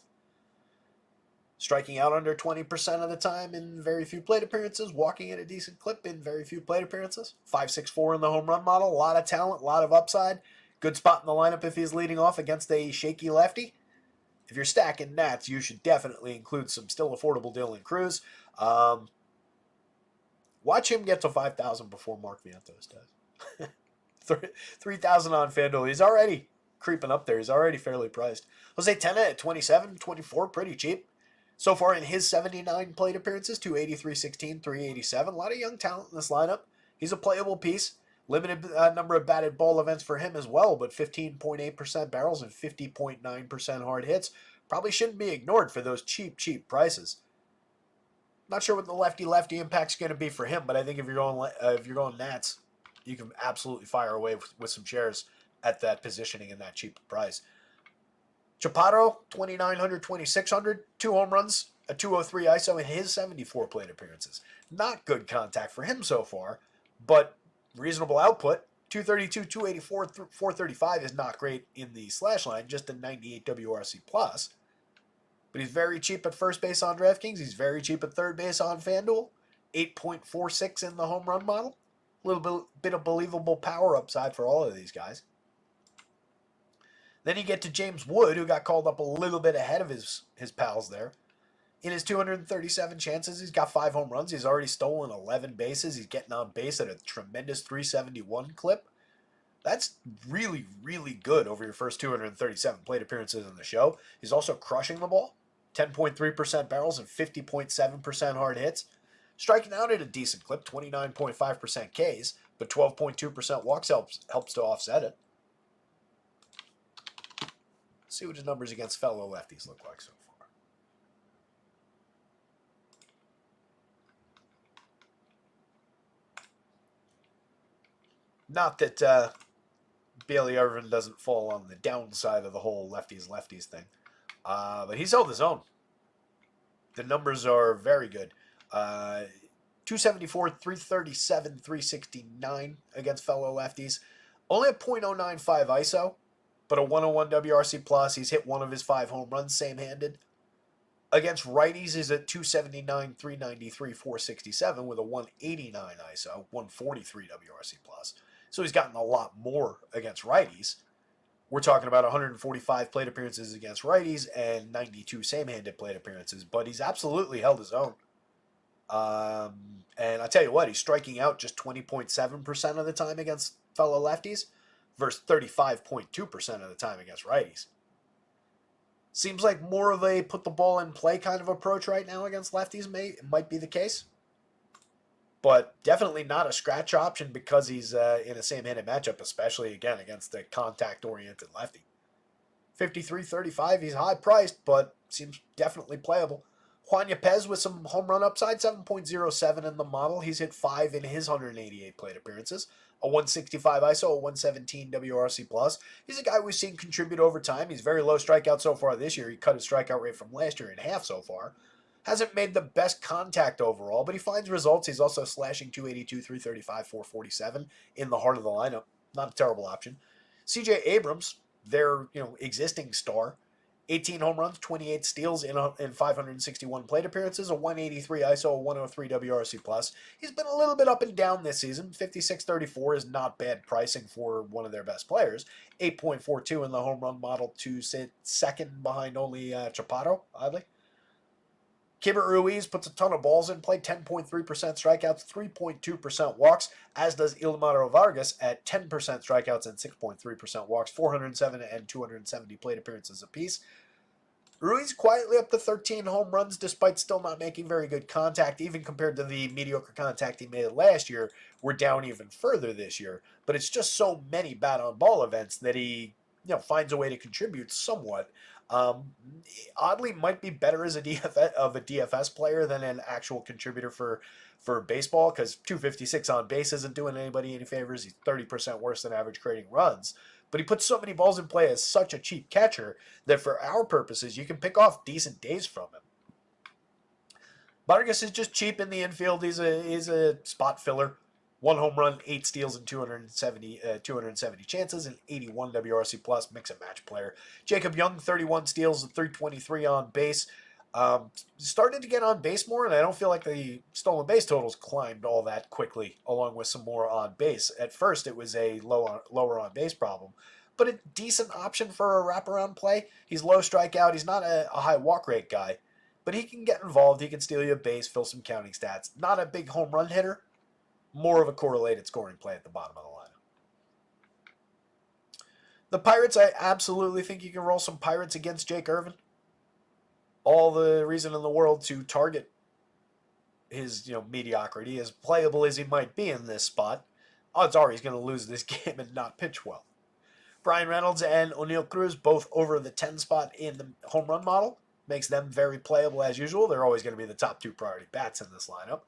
Striking out under 20% of the time in very few plate appearances. Walking at a decent clip in very few plate appearances. 5.64 in the home run model. A lot of talent, a lot of upside. Good spot in the lineup if he's leading off against a shaky lefty. If you're stacking Nats, you should definitely include some still affordable Dylan Cruz. Watch him get to 5,000 before Mark Vientos does. 3,000 on FanDuel. He's already creeping up there. He's already fairly priced. Jose Tena at 27, 24, pretty cheap. So far in his 79 plate appearances, 283-16, 387. A lot of young talent in this lineup. He's a playable piece. Limited number of batted ball events for him as well, but 15.8% barrels and 50.9% hard hits. Probably shouldn't be ignored for those cheap prices. Not sure what the lefty impact's going to be for him, but I think if you're going Nats, you can absolutely fire away with some shares at that positioning and that cheap price. Chaparro, 2,900, 2,600, 2 home runs a 203 ISO in his 74 plate appearances. Not good contact for him so far, but reasonable output. 232, 284, 435 is not great in the slash line, just a 98 WRC plus. But he's very cheap at first base on DraftKings. He's very cheap at third base on FanDuel. 8.46 in the home run model. A little bit of believable power upside for all of these guys. Then you get to James Wood, who got called up a little bit ahead of his pals there. In his 237 chances, he's got 5 home runs. He's already stolen 11 bases. He's getting on base at a tremendous 371 clip. That's really, really good over your first 237 plate appearances in the show. He's also crushing the ball. 10.3% barrels and 50.7% hard hits. Striking out at a decent clip, 29.5% Ks, but 12.2% walks helps to offset it. Let's see what his numbers against fellow lefties look like so far. Not that Bailey Irvin doesn't fall on the downside of the whole lefties thing, but he's held his own. The numbers are very good. 274, 337, 369 against fellow lefties. Only a .095 ISO, but a 101 WRC plus. He's hit 1 of his 5 home runs same-handed. Against righties, he's at 279, 393, 467 with a 189 ISO, 143 WRC plus. So he's gotten a lot more against righties. We're talking about 145 plate appearances against righties and 92 same-handed plate appearances, but he's absolutely held his own. And I tell you what, he's striking out just 20.7% of the time against fellow lefties versus 35.2% of the time against righties. Seems like more of a put the ball in play kind of approach right now against lefties might be the case. But definitely not a scratch option because he's in a same-handed matchup, especially, again, against the contact-oriented lefty. 53-35, he's high-priced, but seems definitely playable. Juan Yepez with some home run upside, 7.07 in the model. He's hit 5 in his 188 plate appearances. A 165 ISO, a 117 WRC+. plus. He's a guy we've seen contribute over time. He's very low strikeout so far this year. He cut his strikeout rate from last year in half so far. Hasn't made the best contact overall, but he finds results. He's also slashing 282, 335, 447 in the heart of the lineup. Not a terrible option. CJ Abrams, their existing star, 18 home runs, 28 steals in 561 plate appearances, a 183 ISO, a 103 WRC+. plus. He's been a little bit up and down this season. 56-34 is not bad pricing for one of their best players. 8.42 in the home run model to sit second behind only Chaparro, oddly. Keibert Ruiz puts a ton of balls in play, 10.3% strikeouts, 3.2% walks, as does Ilmaro Vargas at 10% strikeouts and 6.3% walks, 407 and 270 plate appearances apiece. Ruiz quietly up to 13 home runs despite still not making very good contact, even compared to the mediocre contact he made last year. We're down even further this year, but it's just so many bat-on-ball events that he finds a way to contribute somewhat. Oddly, might be better as a DFS player than an actual contributor for baseball, because 256 on base isn't doing anybody any favors. He's 30% worse than average creating runs, but he puts so many balls in play as such a cheap catcher that for our purposes, you can pick off decent days from him. Vargas is just cheap in the infield. He's a spot filler. 1 home run, 8 steals, and 270 chances, and 81 WRC plus mix and match player. Jacob Young, 31 steals, and 323 on base. Started to get on base more, and I don't feel like the stolen base totals climbed all that quickly, along with some more on base. At first, it was a lower on base problem, but a decent option for a wraparound play. He's low strikeout. He's not a high walk rate guy, but he can get involved. He can steal you a base, fill some counting stats. Not a big home run hitter. More of a correlated scoring play at the bottom of the lineup. The Pirates, I absolutely think you can roll some Pirates against Jake Irvin. All the reason in the world to target his mediocrity, as playable as he might be in this spot. Odds are he's going to lose this game and not pitch well. Brian Reynolds and O'Neill Cruz both over the 10 spot in the home run model. Makes them very playable as usual. They're always going to be the top 2 priority bats in this lineup.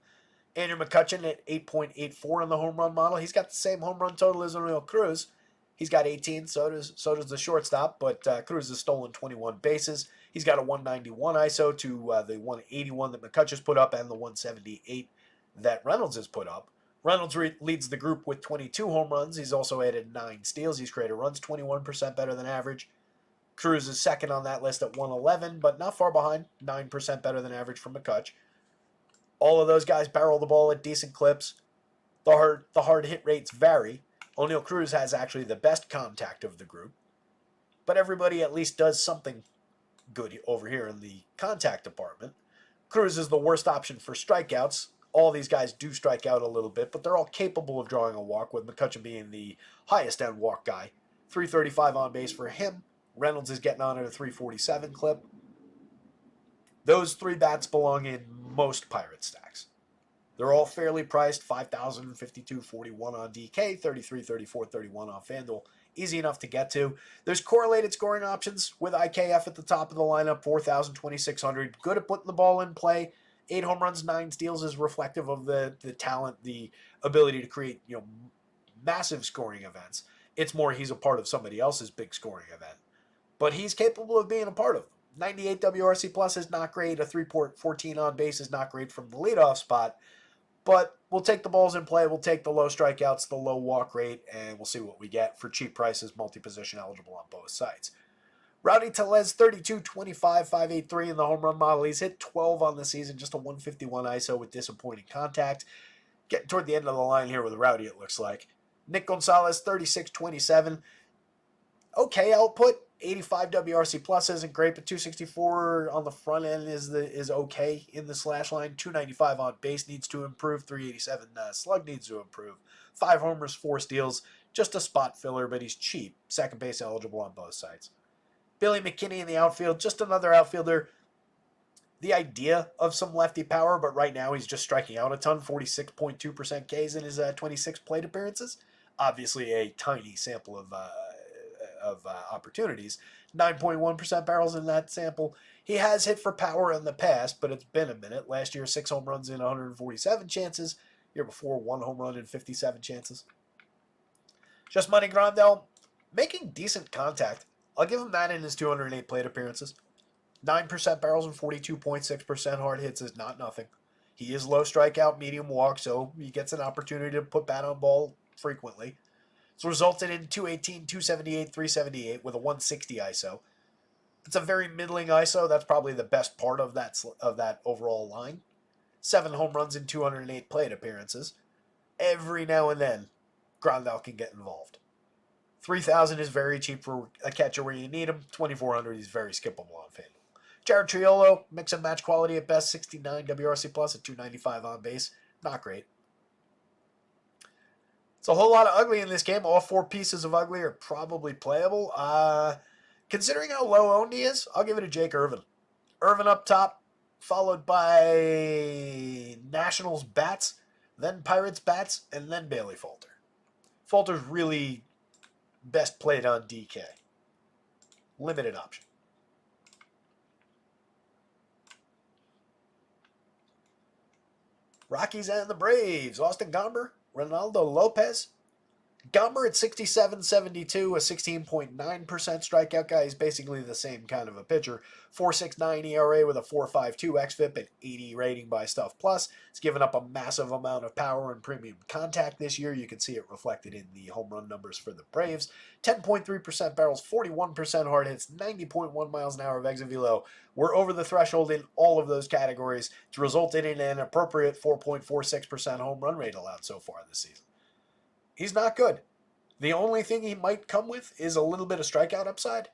Andrew McCutchen at 8.84 in the home run model. He's got the same home run total as O'Neill Cruz. He's got 18, so does the shortstop, but Cruz has stolen 21 bases. He's got a 191 ISO to the 181 that McCutcheon's put up and the 178 that Reynolds has put up. Reynolds leads the group with 22 home runs. He's also added 9 steals. He's created runs 21% better than average. Cruz is second on that list at 111, but not far behind, 9% better than average from McCutch. All of those guys barrel the ball at decent clips. The hard hit rates vary. O'Neal Cruz has actually the best contact of the group, but everybody at least does something good over here in the contact department. Cruz is the worst option for strikeouts. All these guys do strike out a little bit, but they're all capable of drawing a walk, with McCutcheon being the highest end walk guy. 335 on base for him. Reynolds is getting on at a 347 clip. Those 3 bats belong in most Pirate stacks. They're all fairly priced, 5,000, 52, 41 on DK, 33, 34, 31 on FanDuel. Easy enough to get to. There's correlated scoring options with IKF at the top of the lineup, 4,000, 2,600. Good at putting the ball in play. 8 home runs, 9 steals is reflective of the talent, the ability to create massive scoring events. It's more he's a part of somebody else's big scoring event. But he's capable of being a part of them. 98 WRC plus is not great. A 3.14 on base is not great from the leadoff spot. But we'll take the balls in play. We'll take the low strikeouts, the low walk rate, and we'll see what we get for cheap prices, multi-position eligible on both sides. Rowdy Tellez, 32, 25, 583 in the home run model. He's hit 12 on the season, just a 151 ISO with disappointing contact. Getting toward the end of the line here with Rowdy, it looks like. Nick Gonzalez, 36, 27. Okay output. 85 WRC plus isn't great, but 264 on the front end is okay in the slash line. 295 on base needs to improve. 387 slug needs to improve. 5 homers, 4 steals. Just a spot filler, but he's cheap. Second base eligible on both sides. Billy McKinney in the outfield, just another outfielder. The idea of some lefty power, but right now he's just striking out a ton. 46.2% Ks in his 26 plate appearances. Obviously a tiny sample of opportunities. 9.1% barrels in that sample. He has hit for power in the past, but it's been a minute. Last year, 6 home runs in 147 chances. Year before, 1 home run in 57 chances. Just Money Grandel, making decent contact. I'll give him that in his 208 plate appearances. 9% barrels and 42.6% hard hits is not nothing. He is low strikeout, medium walk, so he gets an opportunity to put bat on ball frequently. It's resulted in 218, 278, 378 with a 160 ISO. It's a very middling ISO. That's probably the best part of that overall line. 7 home runs in 208 plate appearances. Every now and then, Grandal can get involved. 3,000 is very cheap for a catcher where you need him. 2,400 is very skippable on FanDuel. Jared Triolo, mix and match quality at best. 69 WRC plus at 295 on base. Not great. It's a whole lot of ugly in this game. All 4 pieces of ugly are probably playable. Considering how low owned he is, I'll give it to Jake Irvin. Irvin up top, followed by Nationals bats, then Pirates bats, and then Bailey Falter. Falter's really best played on DK. Limited option. Rockies and the Braves. Austin Gomber, Ronaldo Lopez. Gomber at 67.72, a 16.9% strikeout guy. He's basically the same kind of a pitcher. 4.69 ERA with a 4.52 xFIP and 80 rating by Stuff Plus. He's given up a massive amount of power and premium contact this year. You can see it reflected in the home run numbers for the Braves. 10.3% barrels, 41% hard hits, 90.1 miles an hour of exit velo. We're over the threshold in all of those categories. It's resulted in an appropriate 4.46% home run rate allowed so far this season. He's not good. The only thing he might come with is a little bit of strikeout upside.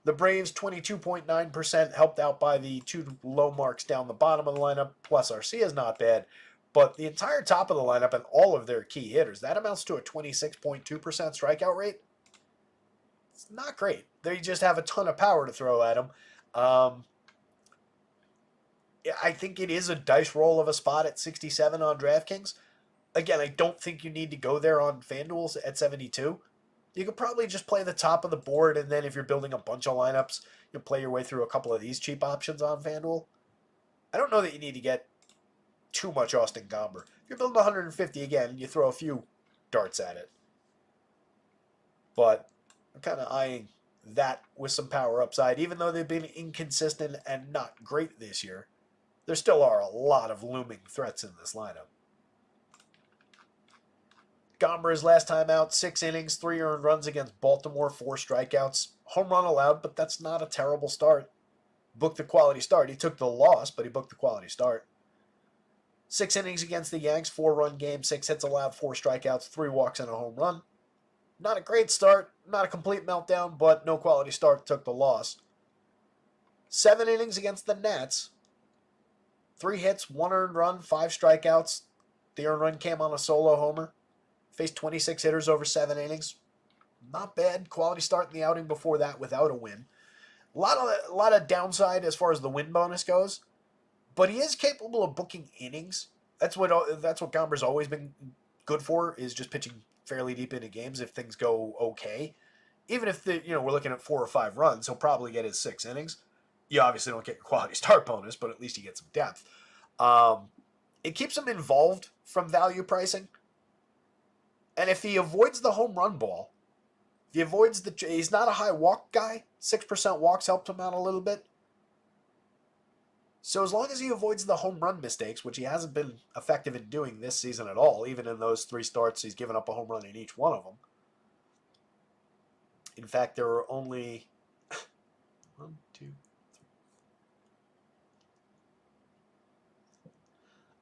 The Braves, 22.9%, helped out by the 2 low marks down the bottom of the lineup, plus Arcia's not bad. But the entire top of the lineup and all of their key hitters, that amounts to a 26.2% strikeout rate. It's not great. They just have a ton of power to throw at him. I think it is a dice roll of a spot at 67 on DraftKings. Again, I don't think you need to go there on FanDuel at 72. You could probably just play the top of the board, and then if you're building a bunch of lineups, you'll play your way through a couple of these cheap options on FanDuel. I don't know that you need to get too much Austin Gomber. If you're building 150 again, you throw a few darts at it. But I'm kind of eyeing that with some power upside. Even though they've been inconsistent and not great this year, there still are a lot of looming threats in this lineup. Gomber's last time out, 6 innings, 3 earned runs against Baltimore, 4 strikeouts. Home run allowed, but that's not a terrible start. Booked the quality start. He took the loss, but he booked the quality start. 6 innings against the Yanks, 4-run game, 6 hits allowed, 4 strikeouts, 3 walks, and a home run. Not a great start, not a complete meltdown, but no quality start, took the loss. 7 innings against the Nats, 3 hits, 1 earned run, 5 strikeouts. The earned run came on a solo homer. Faced 26 hitters over 7 innings. Not bad. Quality start in the outing before that without a win. A lot of downside as far as the win bonus goes, but he is capable of booking innings. That's what Gomber's always been good for, is just pitching fairly deep into games if things go okay. Even if we're looking at 4 or 5 runs, he'll probably get his 6 innings. You obviously don't get your quality start bonus, but at least you get some depth. It keeps him involved from value pricing. And if he avoids the home run ball, he's not a high walk guy. 6% walks helped him out a little bit. So as long as he avoids the home run mistakes, which he hasn't been effective in doing this season at all, even in those 3 starts, he's given up a home run in each one of them. In fact, there are only 1, 2, 3.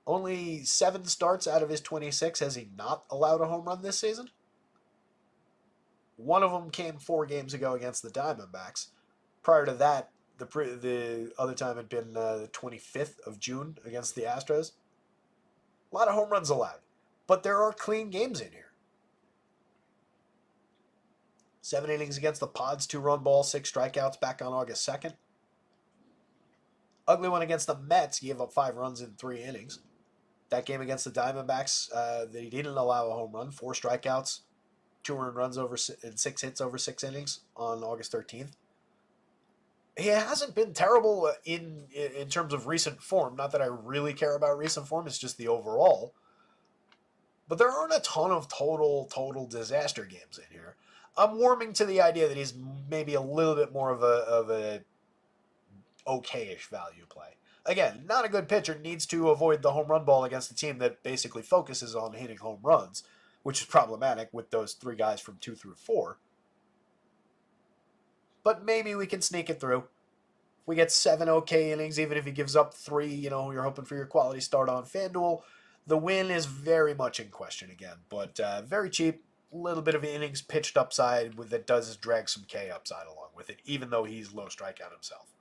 Only 7 starts out of his 26 has he not allowed a home run this season. One of them came 4 games ago against the Diamondbacks. Prior to that, the other time had been the 25th of June against the Astros. A lot of home runs allowed, but there are clean games in here. 7 innings against the Pods, 2-run ball, 6 strikeouts back on August 2nd. Ugly one against the Mets. He gave up 5 runs in 3 innings. That game against the Diamondbacks, that he didn't allow a home run, 4 strikeouts, 2 earned runs and 6 hits over 6 innings on August 13th. He hasn't been terrible in terms of recent form. Not that I really care about recent form, it's just the overall. But there aren't a ton of total disaster games in here. I'm warming to the idea that he's maybe a little bit more of a okay-ish value play. Again, not a good pitcher, needs to avoid the home run ball against a team that basically focuses on hitting home runs, which is problematic with those 3 guys from 2 through 4. But maybe we can sneak it through. If we get 7 okay innings, even if he gives up 3, you're hoping for your quality start on FanDuel. The win is very much in question again, but very cheap. A little bit of innings pitched upside that does drag some K upside along with it, even though he's low strikeout himself.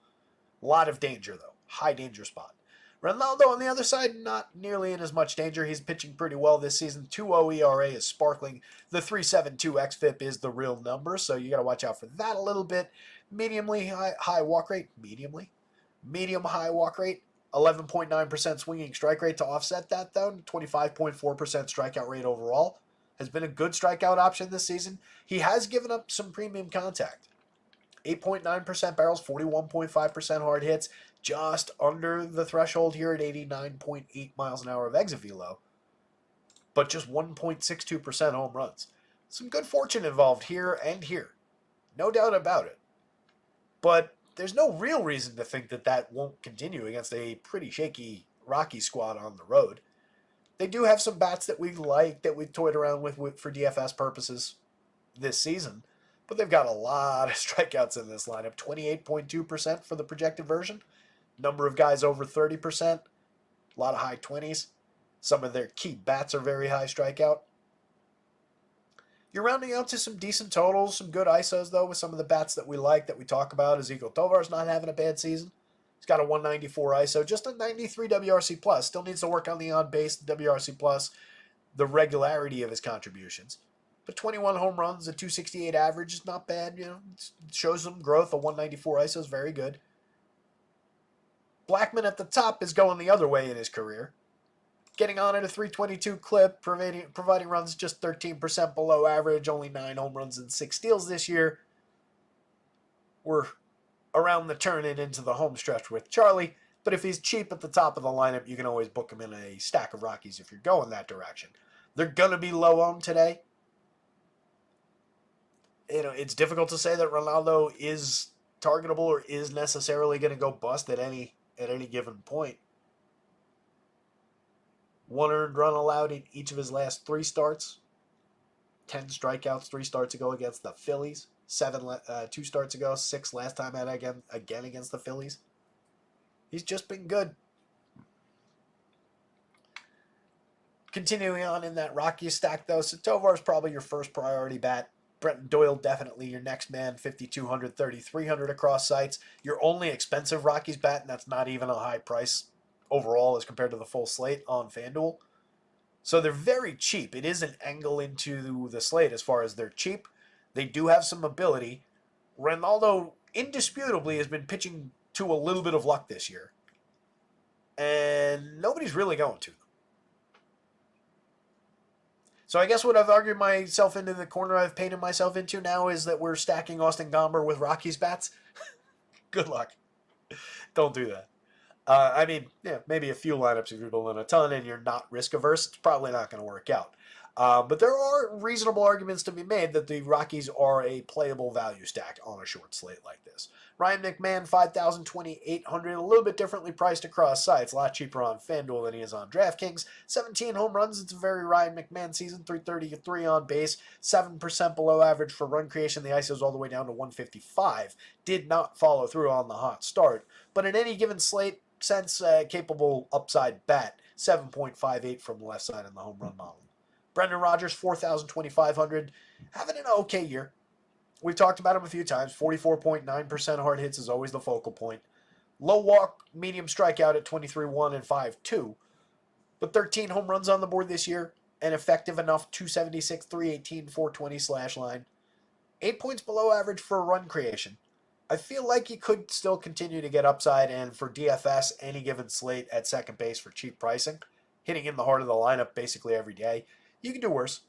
A lot of danger, though. High danger spot. Ronaldo on the other side, not nearly in as much danger. He's pitching pretty well this season. 2.0 ERA is sparkling. The 3.72 xFIP is the real number, so you got to watch out for that a little bit. Medium high walk rate. Medium high walk rate. 11.9% swinging strike rate to offset that, though. 25.4% strikeout rate overall. Has been a good strikeout option this season. He has given up some premium contact. 8.9% barrels, 41.5% hard hits, just under the threshold here at 89.8 miles an hour of exit velo, but just 1.62% home runs. Some good fortune involved here and here. No doubt about it. But there's no real reason to think that won't continue against a pretty shaky Rocky squad on the road. They do have some bats that we like, that we've toyed around with for DFS purposes this season. But they've got a lot of strikeouts in this lineup. 28.2% for the projected version. Number of guys over 30%. A lot of high 20s. Some of their key bats are very high strikeout. You're rounding out to some decent totals, some good ISOs, though, with some of the bats that we like, that we talk about. Ezequiel Tovar's not having a bad season. He's got a 194 ISO, just a 93 WRC+. Plus. Still needs to work on the on-base, the WRC+, plus, the regularity of his contributions. But 21 home runs, a 268 average is not bad. It shows some growth. A 194 ISO is very good. Blackman at the top is going the other way in his career. Getting on at a 322 clip, providing runs just 13% below average, only 9 home runs and 6 steals this year. We're around the turn and into the home stretch with Charlie, but if he's cheap at the top of the lineup, you can always book him in a stack of Rockies if you're going that direction. They're going to be low owned today. it's difficult to say that Ronaldo is targetable or is necessarily going to go bust at any given point. 1 earned run allowed in each of his last 3 starts. 10 strikeouts 3 starts ago against the Phillies. 2 starts ago. 6 last time out again against the Phillies. He's just been good. Continuing on in that Rockies stack, though, so Tovar's probably your first priority bat. Brenton Doyle definitely your next man, 5,200, 3,300 across sites. Your only expensive Rockies bat, and that's not even a high price overall as compared to the full slate on FanDuel. So they're very cheap. It is an angle into the slate as far as they're cheap. They do have some ability. Ronaldo indisputably has been pitching to a little bit of luck this year. And nobody's really going to. So I guess what I've argued myself into, the corner I've painted myself into now, is that we're stacking Austin Gomber with Rockies bats. Good luck. Don't do that. Maybe a few lineups if you're building a ton and you're not risk averse, it's probably not going to work out. But there are reasonable arguments to be made that the Rockies are a playable value stack on a short slate like this. Ryan McMahon, 5,000, 2,800, a little bit differently priced across sites, a lot cheaper on FanDuel than he is on DraftKings. 17 home runs, it's a very Ryan McMahon season, 333 on base, 7% below average for run creation. The ISO's all the way down to 155. Did not follow through on the hot start, but in any given slate, sense capable upside bat, 7.58 from the left side in the home run model. Brendan Rodgers, 4,000, 2,500, having an okay year. We've talked about him a few times. 44.9% hard hits is always the focal point. Low walk, medium strikeout at 23-1 and 5-2. But 13 home runs on the board this year, and effective enough, 276, 318, 420 slash line. 8 points below average for run creation. I feel like you could still continue to get upside, and for DFS, any given slate at second base for cheap pricing, hitting in the heart of the lineup basically every day, you can do worse.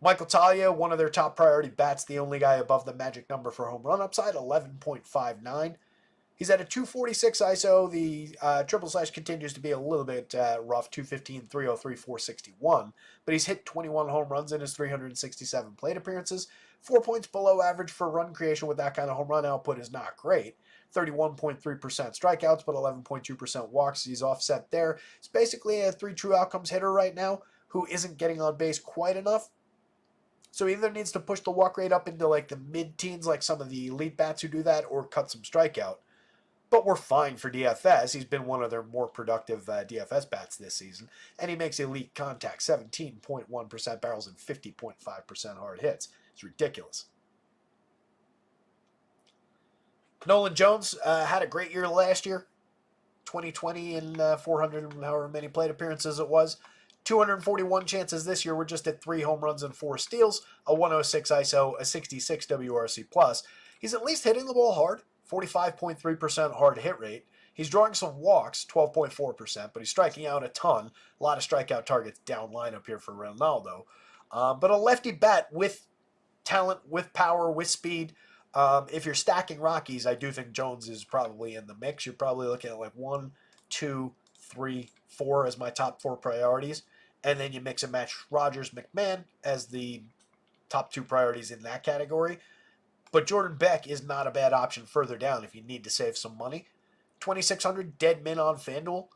Michael Talia, one of their top priority bats, the only guy above the magic number for home run upside, 11.59. He's at a 246 ISO. The triple slash continues to be a little bit rough, 215, 303, 461. But he's hit 21 home runs in his 367 plate appearances. 4 points below average for run creation with that kind of home run output is not great. 31.3% strikeouts, but 11.2% walks. He's offset there. It's basically a 3 true outcomes hitter right now who isn't getting on base quite enough. So he either needs to push the walk rate up into like the mid-teens like some of the elite bats who do that, or cut some strikeout. But we're fine for DFS. He's been one of their more productive DFS bats this season, and he makes elite contact, 17.1% barrels and 50.5% hard hits. It's ridiculous. Nolan Jones had a great year last year, 2020 and 400 however many plate appearances it was. 241 chances this year. We're just at 3 home runs and 4 steals, a 106 ISO, a 66 WRC+. He's at least hitting the ball hard, 45.3% hard hit rate. He's drawing some walks, 12.4%, but he's striking out a ton. A lot of strikeout targets down lineup here for Ronaldo. But a lefty bat with talent, with power, with speed. If you're stacking Rockies, I do think Jones is probably in the mix. You're probably looking at like 1, 2, 3, 4 as my top 4 priorities. And then you mix and match Rodgers, McMahon as the top 2 priorities in that category. But Jordan Beck is not a bad option further down if you need to save some money. 2,600 dead min on FanDuel.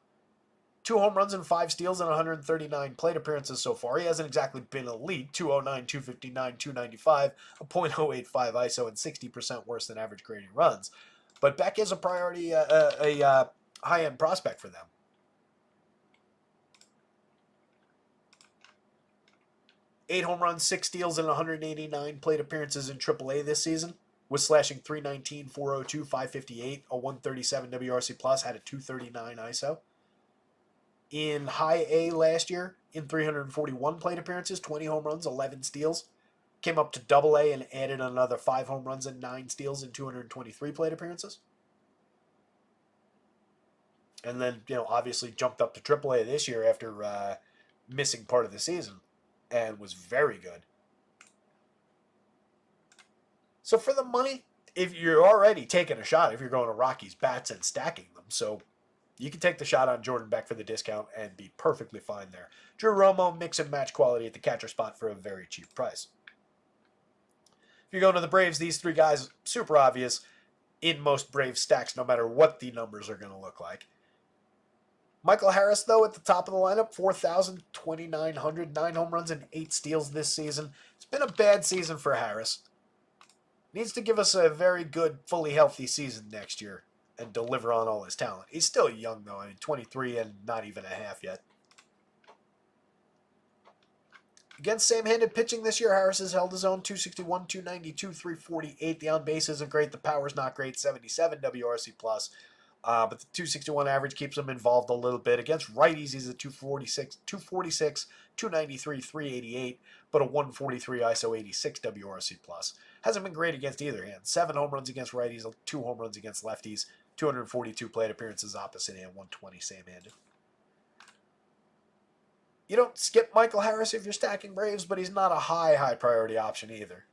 2 home runs and 5 steals and 139 plate appearances so far. He hasn't exactly been elite. 209, 259, 295, a .085 ISO, and 60% worse than average grading runs. But Beck is a priority, a high-end prospect for them. Eight home runs, 6 steals, and 189 plate appearances in AAA this season. Was slashing 319, 402, 558, a 137 WRC+, had a 239 ISO. In high A last year, in 341 plate appearances, 20 home runs, 11 steals. Came up to double A and added another 5 home runs and 9 steals in 223 plate appearances. And then, obviously jumped up to AAA this year after missing part of the season, and was very good. So for the money, if you're already taking a shot, if you're going to Rockies bats and stacking them, so you can take the shot on Jordan Beck for the discount and be perfectly fine there. Drew Romo, mix and match quality at the catcher spot for a very cheap price. If you go to the Braves, these three guys, super obvious in most Braves stacks, no matter what the numbers are going to look like. Michael Harris, though, at the top of the lineup, 4,000, 2,900, 9 home runs and 8 steals this season. It's been a bad season for Harris. Needs to give us a very good, fully healthy season next year and deliver on all his talent. He's still young, though. 23 and not even a half yet. Against same-handed pitching this year, Harris has held his own. 261, 292, 348. The on-base isn't great. The power's not great. 77 WRC+. But the 261 average keeps him involved a little bit. Against righties, he's a 246, 293, 388, but a 143 ISO 86 WRC+. Hasn't been great against either hand. 7 home runs against righties, 2 home runs against lefties, 242 plate appearances opposite hand, 120 same-handed. You don't skip Michael Harris if you're stacking Braves, but he's not a high priority option either.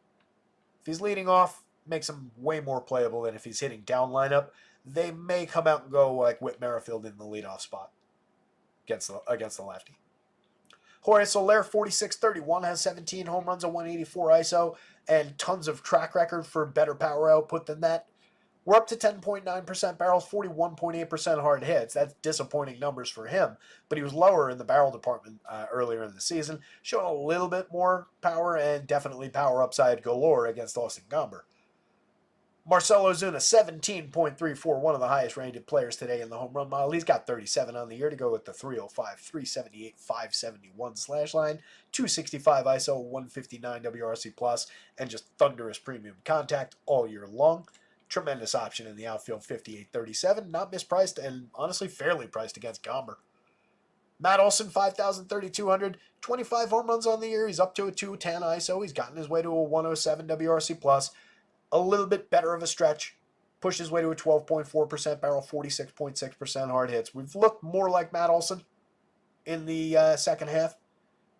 If he's leading off, makes him way more playable than if he's hitting down lineup. They may come out and go like Whit Merrifield in the leadoff spot against the lefty. Jorge Soler, 46-31, has 17 home runs, a 184 ISO, and tons of track record for better power output than that. We're up to 10.9% barrels, 41.8% hard hits. That's disappointing numbers for him, but he was lower in the barrel department earlier in the season, showing a little bit more power and definitely power upside galore against Austin Gomber. Marcell Ozuna, 17.34, one of the highest rated players today in the home run mile. He's got 37 on the year to go with the 305, 378, 571 slash line, 265 ISO, 159 WRC+, and just thunderous premium contact all year long. Tremendous option in the outfield, 58-37, not mispriced and honestly fairly priced against Gomber. Matt Olson, 5,000, 3,200, 25 home runs on the year. He's up to a 210 ISO. He's gotten his way to a 107 WRC+. A little bit better of a stretch. Pushed his way to a 12.4% barrel, 46.6% hard hits. We've looked more like Matt Olson in the second half,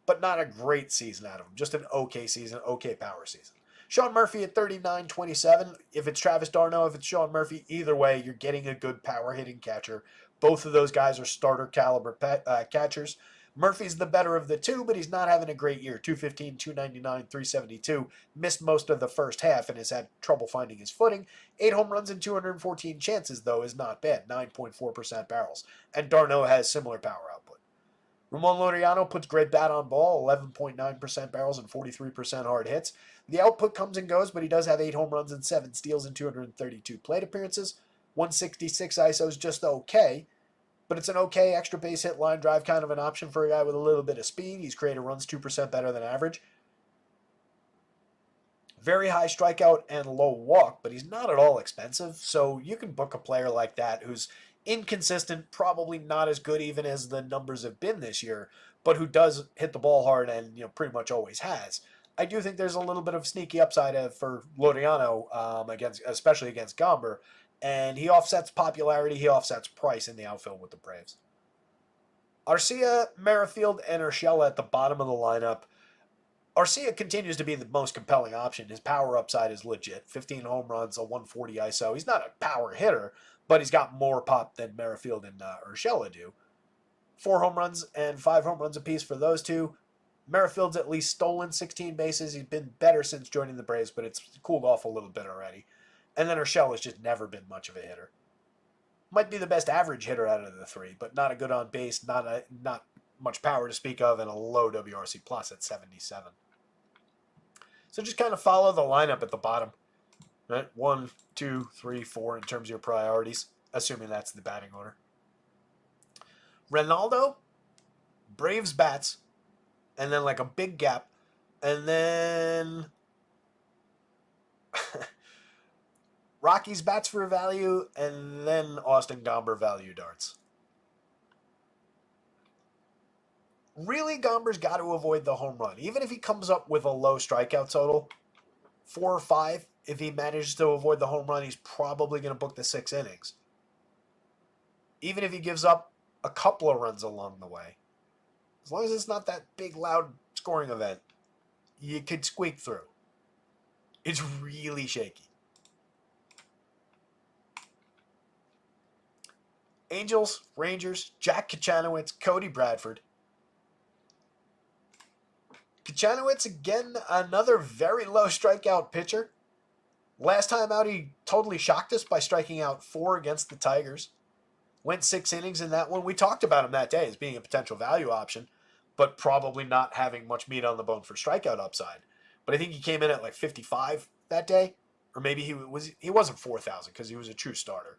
but not a great season out of him. Just an okay season, okay power season. Sean Murphy at 39-27. If it's Travis d'Arnaud, if it's Sean Murphy, either way, you're getting a good power hitting catcher. Both of those guys are starter caliber catchers. Murphy's the better of the two, but he's not having a great year. 215, 299, 372. Missed most of the first half and has had trouble finding his footing. 8 home runs and 214 chances, though, is not bad. 9.4% barrels. And d'Arnaud has similar power output. Ramon Laureano puts great bat on ball, 11.9% barrels and 43% hard hits. The output comes and goes, but he does have 8 home runs and 7 steals and 232 plate appearances. 166 ISO is just okay, but it's an okay extra base hit line drive kind of an option for a guy with a little bit of speed. He's created runs 2% better than average. Very high strikeout and low walk, but he's not at all expensive, so you can book a player like that who's inconsistent, probably not as good even as the numbers have been this year, but who does hit the ball hard and pretty much always has. I do think there's a little bit of sneaky upside for Laureano, especially against Gomber, and he offsets popularity, he offsets price in the outfield with the Braves. Arcia, Merrifield, and Urshela at the bottom of the lineup. Arcia continues to be the most compelling option. His power upside is legit. 15 home runs, a 140 ISO. He's not a power hitter, but he's got more pop than Merrifield and Urshela do. 4 home runs and 5 home runs apiece for those two. Merrifield's at least stolen 16 bases. He's been better since joining the Braves, but it's cooled off a little bit already. And then Urshela's just never been much of a hitter. Might be the best average hitter out of the three, but not a good on base, not much power to speak of, and a low WRC plus at 77. So just kind of follow the lineup at the bottom. Right? 1, 2, 3, 4 in terms of your priorities, assuming that's the batting order. Ronaldo, Braves bats, and then like a big gap, and then Rockies bats for value, and then Austin Gomber value darts. Really, Gomber's got to avoid the home run. Even if he comes up with a low strikeout total, 4 or 5, if he manages to avoid the home run, he's probably going to book the 6 innings. Even if he gives up a couple of runs along the way, as long as it's not that big, loud scoring event, you could squeak through. It's really shaky. Angels, Rangers, Jack Kachanowicz, Cody Bradford. Kachanowicz, again, another very low strikeout pitcher. Last time out, he totally shocked us by striking out 4 against the Tigers. Went 6 innings in that one. We talked about him that day as being a potential value option, but probably not having much meat on the bone for strikeout upside. But I think he came in at like 55 that day, or maybe he wasn't 4,000 because he was a true starter.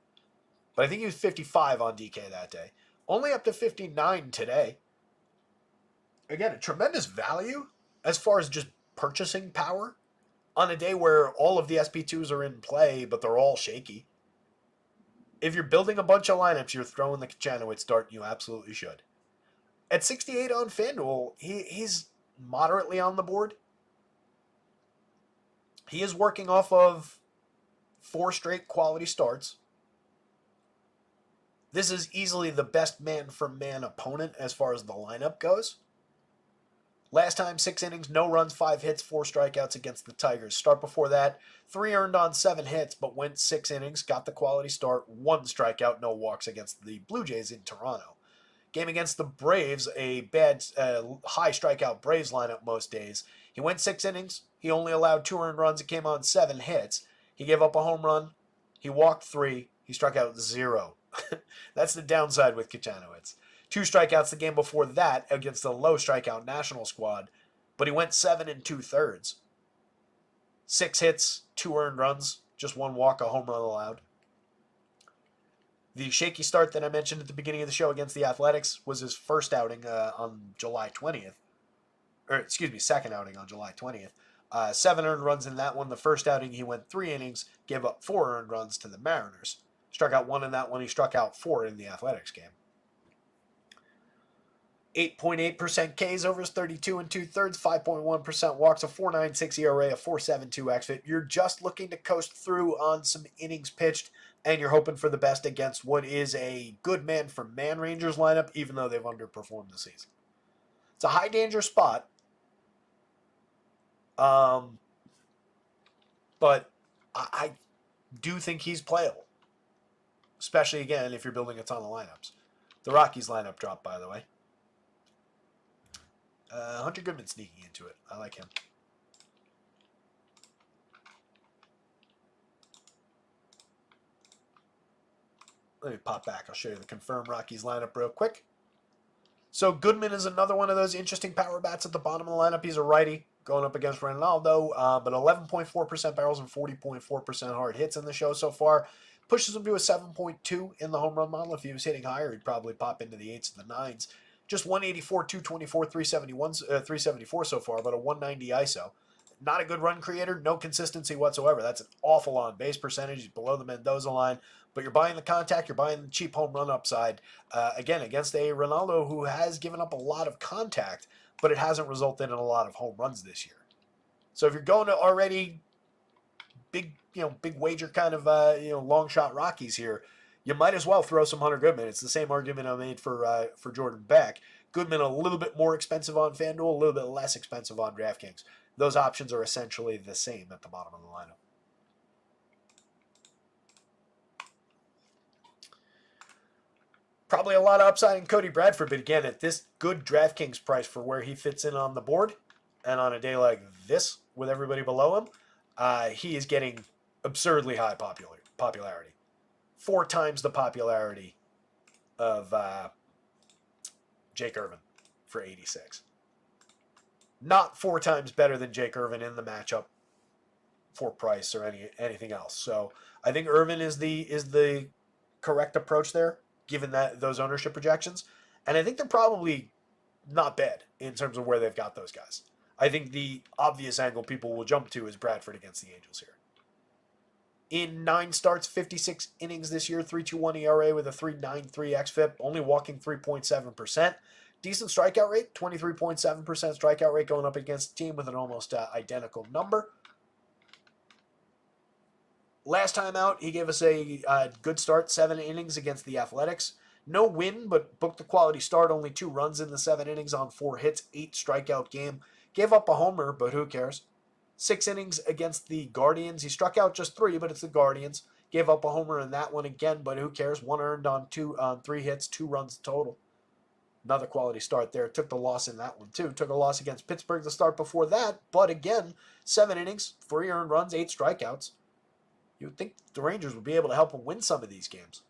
But I think he was 55 on DK that day. Only up to 59 today. Again, a tremendous value as far as just purchasing power on a day where all of the SP2s are in play, but they're all shaky. If you're building a bunch of lineups, you're throwing the Kochanowicz dart, you absolutely should. At 68 on FanDuel, he's moderately on the board. He is working off of 4 straight quality starts. This is easily the best man-for-man opponent as far as the lineup goes. Last time, 6 innings, no runs, 5 hits, 4 strikeouts against the Tigers. Start before that, 3 earned on 7 hits, but went 6 innings, got the quality start, 1 strikeout, no walks against the Blue Jays in Toronto. Game against the Braves, a bad, high strikeout Braves lineup most days. He went 6 innings. He only allowed 2 earned runs. It came on 7 hits. He gave up a home run. He walked 3. He struck out 0. That's the downside with Kochanowicz. 2 strikeouts the game before that against the low strikeout national squad, but he went 7 2/3. 6 hits, 2 earned runs, just 1 walk, a home run allowed. The shaky start that I mentioned at the beginning of the show against the Athletics was his first outing on July 20th. Second outing on July 20th. 7 earned runs in that one. The first outing, he went 3 innings, gave up 4 earned runs to the Mariners. Struck out 1 in that one. He struck out 4 in the Athletics game. 8.8% Ks over his 32 2/3, 5.1% walks, a 4.96 ERA, a 4.72 xFIP. You're just looking to coast through on some innings pitched, and you're hoping for the best against what is a good man-for-man Rangers lineup, even though they've underperformed this season. It's a high-danger spot, but I do think he's playable, especially, again, if you're building a ton of lineups. The Rockies lineup dropped, by the way. Hunter Goodman sneaking into it. I like him. Let me pop back. I'll show you the confirmed Rockies lineup real quick. So Goodman is another one of those interesting power bats at the bottom of the lineup. He's a righty going up against Ronaldo, but 11.4% barrels and 40.4% hard hits in the show so far. Pushes him to a 7.2 in the home run model. If he was hitting higher, he'd probably pop into the 8s and the 9s. Just 184, 224, 374 so far, but a 190 ISO. Not a good run creator, no consistency whatsoever. That's an awful on-base percentage. He's below the Mendoza line, but you're buying the contact, you're buying the cheap home run upside. Again, against a Ronaldo who has given up a lot of contact, but it hasn't resulted in a lot of home runs this year. So if you're going to already big wager kind of long shot Rockies here, you might as well throw some Hunter Goodman. It's the same argument I made for Jordan Beck. Goodman a little bit more expensive on FanDuel, a little bit less expensive on DraftKings. Those options are essentially the same at the bottom of the lineup. Probably a lot of upside in Cody Bradford, but again, at this good DraftKings price for where he fits in on the board, and on a day like this with everybody below him, he is getting absurdly high popularity. 4 times the popularity of Jake Irvin for 86. Not 4 times better than Jake Irvin in the matchup for price or anything else. So I think Irvin is the correct approach there, given that those ownership projections. And I think they're probably not bad in terms of where they've got those guys. I think the obvious angle people will jump to is Bradford against the Angels here. In 9 starts, 56 innings this year, 3.21 ERA with a 3.93 xFIP, only walking 3.7%. Decent strikeout rate, 23.7% strikeout rate going up against a team with an almost identical number. Last time out, he gave us a good start, 7 innings against the Athletics. No win, but booked the quality start, only 2 runs in the 7 innings on 4 hits, 8 strikeout game. Gave up a homer, but who cares? 6 innings against the Guardians. He struck out just 3, but it's the Guardians. Gave up a homer in that one again, but who cares? 1 earned on 3 hits, 2 runs total. Another quality start there. Took the loss in that one too. Took a loss against Pittsburgh the start before that, but again, 7 innings, 3 earned runs, 8 strikeouts. You would think the Rangers would be able to help him win some of these games.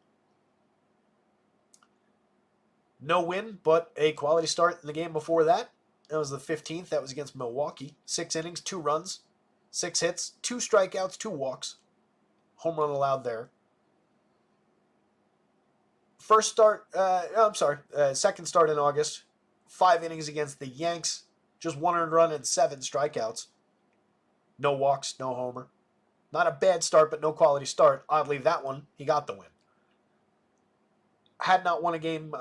No win, but a quality start in the game before that. That was the 15th. That was against Milwaukee. 6 innings, 2 runs, 6 hits, 2 strikeouts, 2 walks. Home run allowed there. Second start in August. 5 innings against the Yanks. Just 1 earned run and 7 strikeouts. No walks, no homer. Not a bad start, but no quality start. Oddly, that one, he got the win. Had not won a game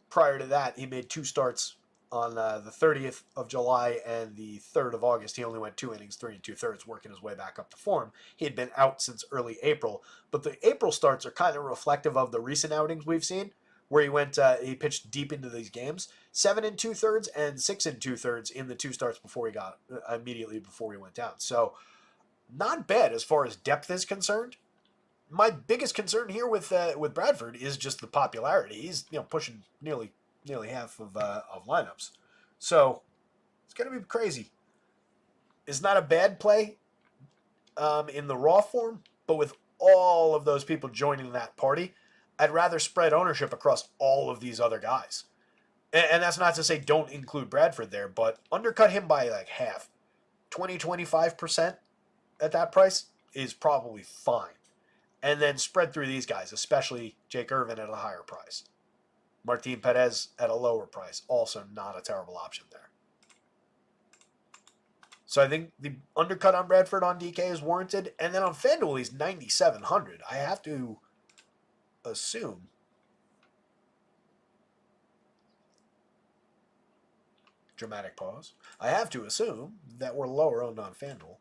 prior to that. He made 2 starts on the 30th of July and the 3rd of August. He only went 2 innings, 3 2/3, working his way back up to form. He had been out since early April, but the April starts are kind of reflective of the recent outings we've seen, where he pitched deep into these games, 7 2/3 and 6 2/3 in the 2 starts before he got immediately before he went down. So not bad as far as depth is concerned. My biggest concern here with Bradford is just the popularity. He's pushing nearly half of lineups, so it's gonna be crazy. It's not a bad play in the raw form, but with all of those people joining that party, I'd rather spread ownership across all of these other guys. And that's not to say don't include Bradford there, but undercut him by like half, 25% at that price is probably fine. And then spread through these guys, especially Jake Irvin at a higher price. Martin Perez at a lower price, also not a terrible option there. So I think the undercut on Bradford on DK is warranted. And then on FanDuel, he's 9,700. I have to assume. Dramatic pause. I have to assume that we're lower owned on FanDuel.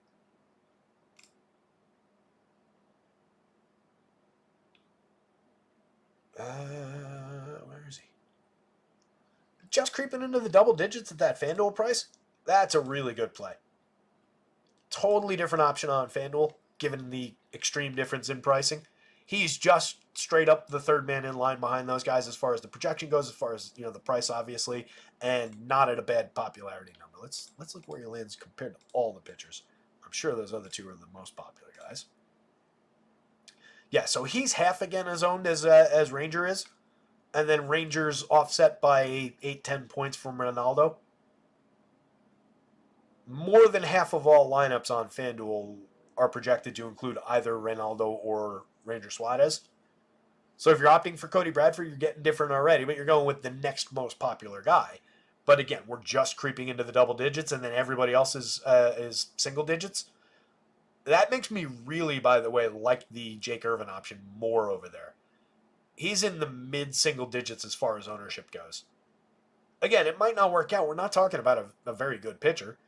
Where is he? Just creeping into the double digits at that FanDuel price. That's a really good play. Totally different option on FanDuel, given the extreme difference in pricing. He's just straight up the third man in line behind those guys as far as the projection goes, as far as the price, obviously, and not at a bad popularity number. Let's look where he lands compared to all the pitchers. I'm sure those other two are the most popular guys. Yeah, so he's half again as owned as Ranger is, and then Ranger's offset by 8-10 points from Ronaldo. More than half of all lineups on FanDuel are projected to include either Ronaldo or Ranger Suarez. So if you're opting for Cody Bradford, you're getting different already, but you're going with the next most popular guy. But again, we're just creeping into the double digits, and then everybody else is single digits. That makes me really, by the way, like the Jake Irvin option more over there. He's in the mid-single digits as far as ownership goes. Again, it might not work out. We're not talking about a very good pitcher.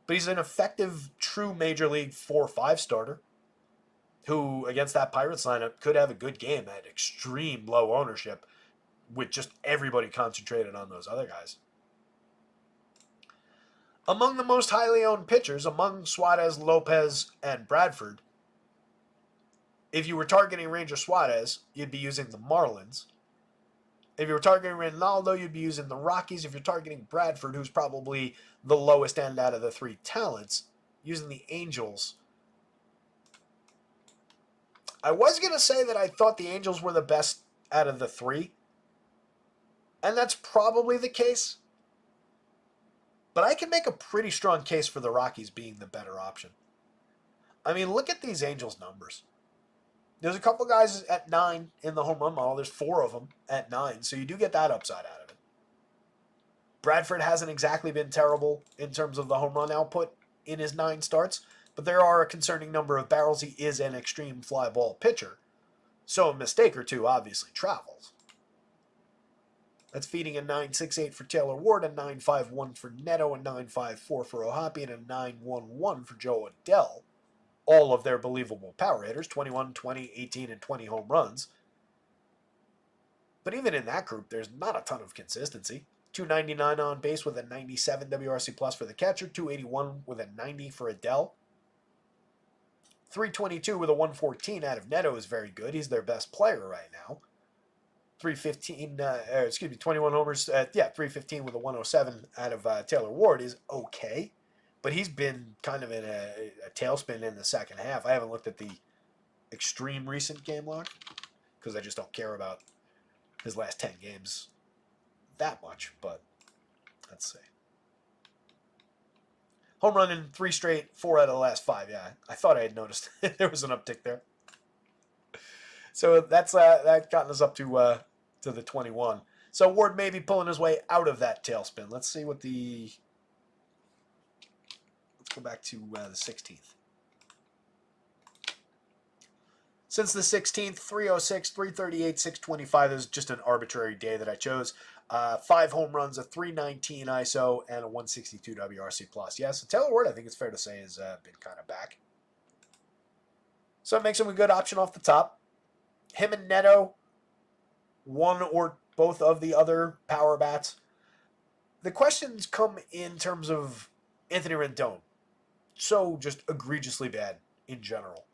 But he's an effective, true Major League 4-5 starter who, against that Pirates lineup, could have a good game at extreme low ownership with just everybody concentrated on those other guys. Among the most highly owned pitchers, among Suarez, Lopez, and Bradford, if you were targeting Ranger Suarez, you'd be using the Marlins. If you were targeting Ronaldo, you'd be using the Rockies. If you're targeting Bradford, who's probably the lowest end out of the 3 talents, using the Angels. I was going to say that I thought the Angels were the best out of the 3. And that's probably the case. But I can make a pretty strong case for the Rockies being the better option. I mean, look at these Angels numbers. There's a couple guys at 9 in the home run model. There's 4 of them at 9, so you do get that upside out of it. Bradford hasn't exactly been terrible in terms of the home run output in his 9 starts, but there are a concerning number of barrels. He is an extreme fly ball pitcher, so a mistake or two obviously travels. That's feeding a 9.68 for Taylor Ward, a 9.51 for Neto, a 9.54 for O'Hoppe, and a 9.11 for Joe Adell. All of their believable power hitters, 21, 20, 18, and 20 home runs. But even in that group, there's not a ton of consistency. 299 on base with a 97 WRC plus for the catcher, 281 with a 90 for Adell. 322 with a 114 out of Neto is very good. He's their best player right now. 21 homers, 315 with a 107 out of Taylor Ward is okay. but he's been kind of in a tailspin in the second half. I haven't looked at the extreme recent game log because I just don't care about his last 10 games that much, but let's see. Home run in 3 straight, 4 out of the last 5. Yeah, I thought I had noticed there was an uptick there. So that's that gotten us up to the 21. So Ward may be pulling his way out of that tailspin. Let's see what the. Let's go back to the 16th. Since the 16th, 306, 338, 625 is just an arbitrary day that I chose. 5 home runs, a 319 ISO, and a 162 WRC plus. Yeah, so Taylor Ward, I think it's fair to say, has been kind of back. So it makes him a good option off the top. Him and Neto, one or both of the other power bats. The questions come in terms of Anthony Rendon. So just egregiously bad in general.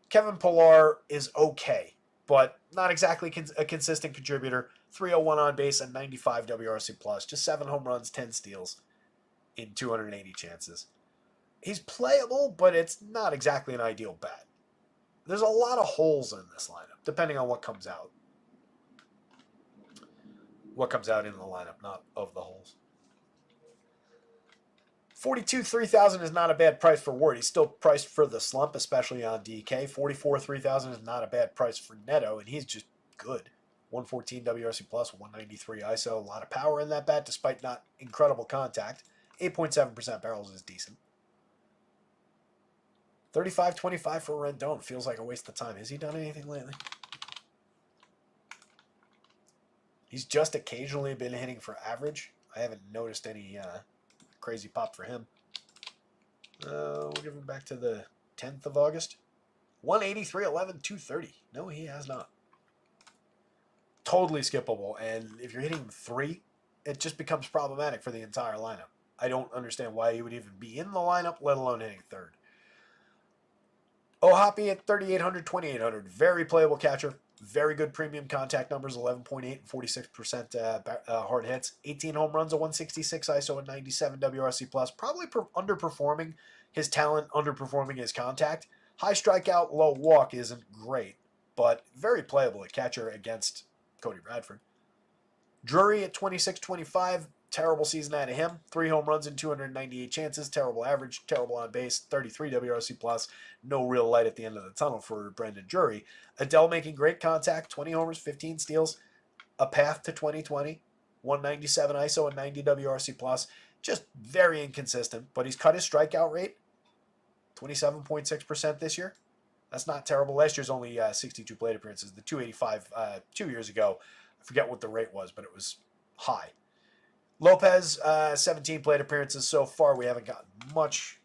Kevin Pillar is okay, but not exactly a consistent contributor. 301 on base and 95 WRC plus. Just 7 home runs, 10 steals in 280 chances. He's playable, but it's not exactly an ideal bat. There's a lot of holes in this lineup, depending on what comes out. What comes out in the lineup, not of the holes. 42, 3,000 is not a bad price for Ward. He's still priced for the slump, especially on DK. 44, 3,000 is not a bad price for Neto, and he's just good. 114 WRC plus, 193 ISO. A lot of power in that bat, despite not incredible contact. 8.7% barrels is decent. 35-25 for Rendon feels like a waste of time. Has he done anything lately? He's just occasionally been hitting for average. I haven't noticed any crazy pop for him. We'll give him back to the 10th of August. 183, 11, 230. No, he has not. Totally skippable. And if you're hitting 3, it just becomes problematic for the entire lineup. I don't understand why he would even be in the lineup, let alone hitting 3rd. Ohapi at 3,800, 2,800. Very playable catcher. Very good premium contact numbers, 11.8 and 46% hard hits. 18 home runs, a 166 ISO, and 97 WRC+. plus. Probably underperforming his talent, underperforming his contact. High strikeout, low walk isn't great, but very playable at catcher against Cody Bradford. Drury at 26-25. Terrible season out of him. 3 home runs in 298 chances. Terrible average. Terrible on base. 33 WRC+. plus. No real light at the end of the tunnel for Brendan Drury. Adele making great contact. 20 homers, 15 steals. A path to 2020. 197 ISO and 90 WRC+. plus. Just very inconsistent, but he's cut his strikeout rate. 27.6% this year. That's not terrible. Last year's only 62 plate appearances. The 285 2 years ago. I forget what the rate was, but it was high. Lopez, 17 plate appearances so far. We haven't gotten much.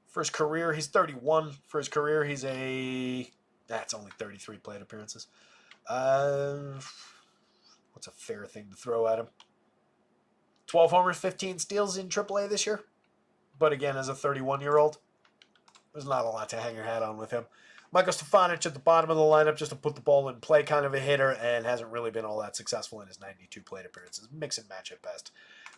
For his career, he's 31. For his career, he's that's only 33 plate appearances. What's a fair thing to throw at him? 12 homers, 15 steals in AAA this year. But again, as a 31-year-old, there's not a lot to hang your hat on with him. Michael Stefanich at the bottom of the lineup just to put the ball in play, kind of a hitter, and hasn't really been all that successful in his 92 plate appearances. Mix and match at best.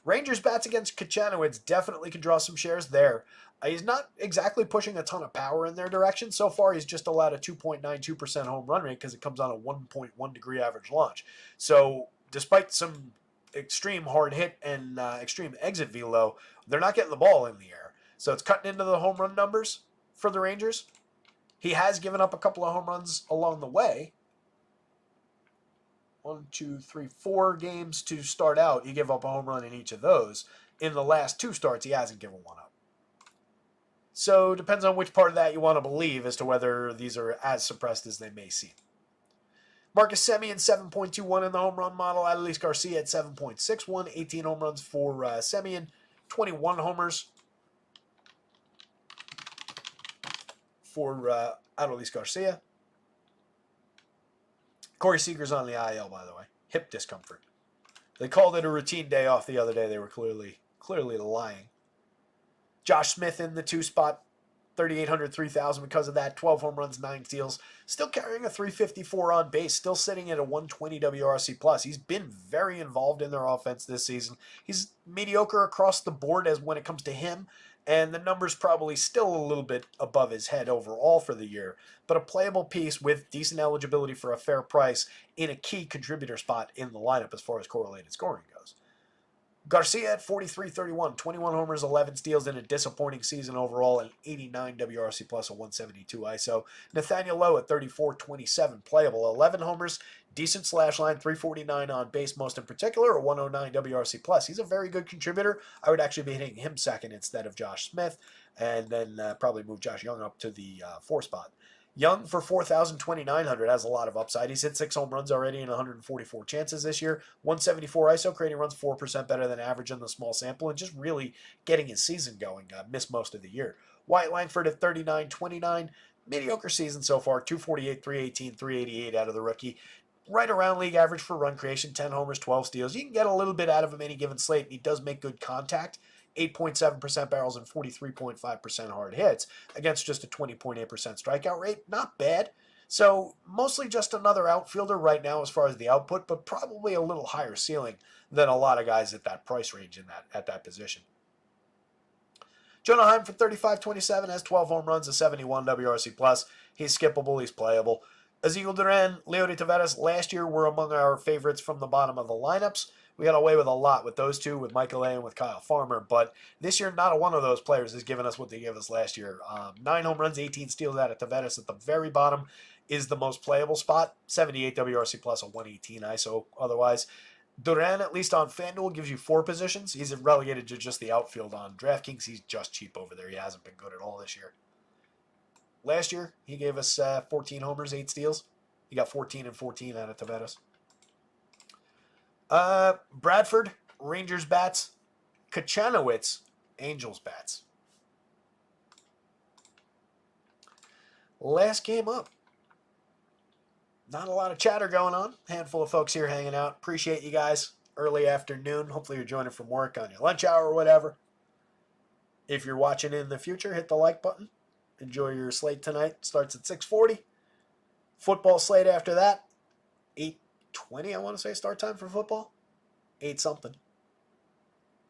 Rangers bats against Kachanowicz definitely can draw some shares there. He's not exactly pushing a ton of power in their direction. So far, he's just allowed a 2.92% home run rate because it comes on a 1.1 degree average launch. So despite some extreme hard hit and extreme exit velo, they're not getting the ball in the air. So it's cutting into the home run numbers for the Rangers. He has given up a couple of home runs along the way. 1, 2, 3, 4 games to start out. He gave up a home run in each of those. In the last 2 starts, he hasn't given one up. So it depends on which part of that you want to believe as to whether these are as suppressed as they may seem. Marcus Semien, 7.21 in the home run model. Adolis Garcia at 7.61. 18 home runs for Semien. 21 homers for Adolis Garcia. Corey Seager's on the IL, by the way. Hip discomfort. They called it a routine day off the other day. They were clearly lying. Josh Smith in the 2 spot. 3,800, 3,000 because of that. 12 home runs, 9 steals. Still carrying a 354 on base. Still sitting at a 120 WRC plus. He's been very involved in their offense this season. He's mediocre across the board as when it comes to him. And the numbers probably still a little bit above his head overall for the year. But a playable piece with decent eligibility for a fair price in a key contributor spot in the lineup as far as correlated scoring goes. Garcia at 43-31, 21 homers, 11 steals in a disappointing season overall, an 89 WRC plus, a 172 ISO. Nathaniel Lowe at 34-27, playable, 11 homers, decent slash line, 349 on base, most in particular, a 109 WRC plus. He's a very good contributor. I would actually be hitting him second instead of Josh Smith, and then probably move Josh Young up to the 4 spot. Young for 4,000, 2,900 has a lot of upside. He's hit 6 home runs already in 144 chances this year. 174 ISO, creating runs 4% better than average in the small sample, and just really getting his season going. Missed most of the year. Wyatt Langford at 39, 29. Mediocre season so far. 248, 318, 388 out of the rookie. Right around league average for run creation. 10 homers, 12 steals. You can get a little bit out of him any given slate, and he does make good contact. 8.7% barrels and 43.5% hard hits against just a 20.8% strikeout rate. Not bad. So mostly just another outfielder right now as far as the output, but probably a little higher ceiling than a lot of guys at that price range at that position. Jonah Heim for 35-27 has 12 home runs, a 71 WRC plus. He's skippable. He's playable. Ezequiel Duran, Leody Taveras last year were among our favorites from the bottom of the lineups. We got away with a lot with those two, with Michael A. and with Kyle Farmer. But this year, not one of those players has given us what they gave us last year. 9 home runs, 18 steals out of Taveras at the very bottom is the most playable spot. 78 WRC plus, a 118 ISO otherwise. Duran, at least on FanDuel, gives you 4 positions. He's relegated to just the outfield on DraftKings. He's just cheap over there. He hasn't been good at all this year. Last year, he gave us 14 homers, 8 steals. He got 14 and 14 out of Taveras. Bradford, Rangers bats. Kachanowicz, Angels bats. Last game up. Not a lot of chatter going on. Handful of folks here hanging out. Appreciate you guys. Early afternoon. Hopefully you're joining from work on your lunch hour or whatever. If you're watching in the future, hit the like button. Enjoy your slate tonight. Starts at 6:40. Football slate after that. 8:20, I want to say, start time for football. 8 something.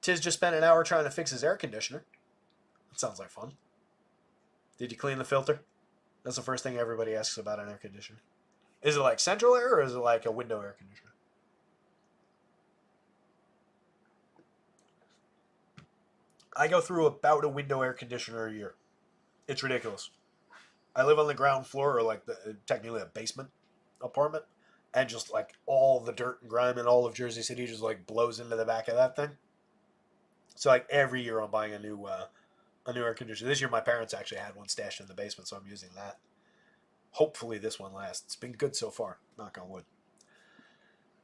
Tiz just spent an hour trying to fix his air conditioner. That sounds like fun. Did you clean the filter? That's the first thing everybody asks about an air conditioner. Is it like central air or is it like a window air conditioner? I go through about a window air conditioner a year. It's ridiculous. I live on the ground floor, or like technically a basement apartment, and just like all the dirt and grime in all of Jersey City just like blows into the back of that thing. So like every year I'm buying a new air conditioner. This year my parents actually had one stashed in the basement, so I'm using that. Hopefully this one lasts. It's been good so far. Knock on wood.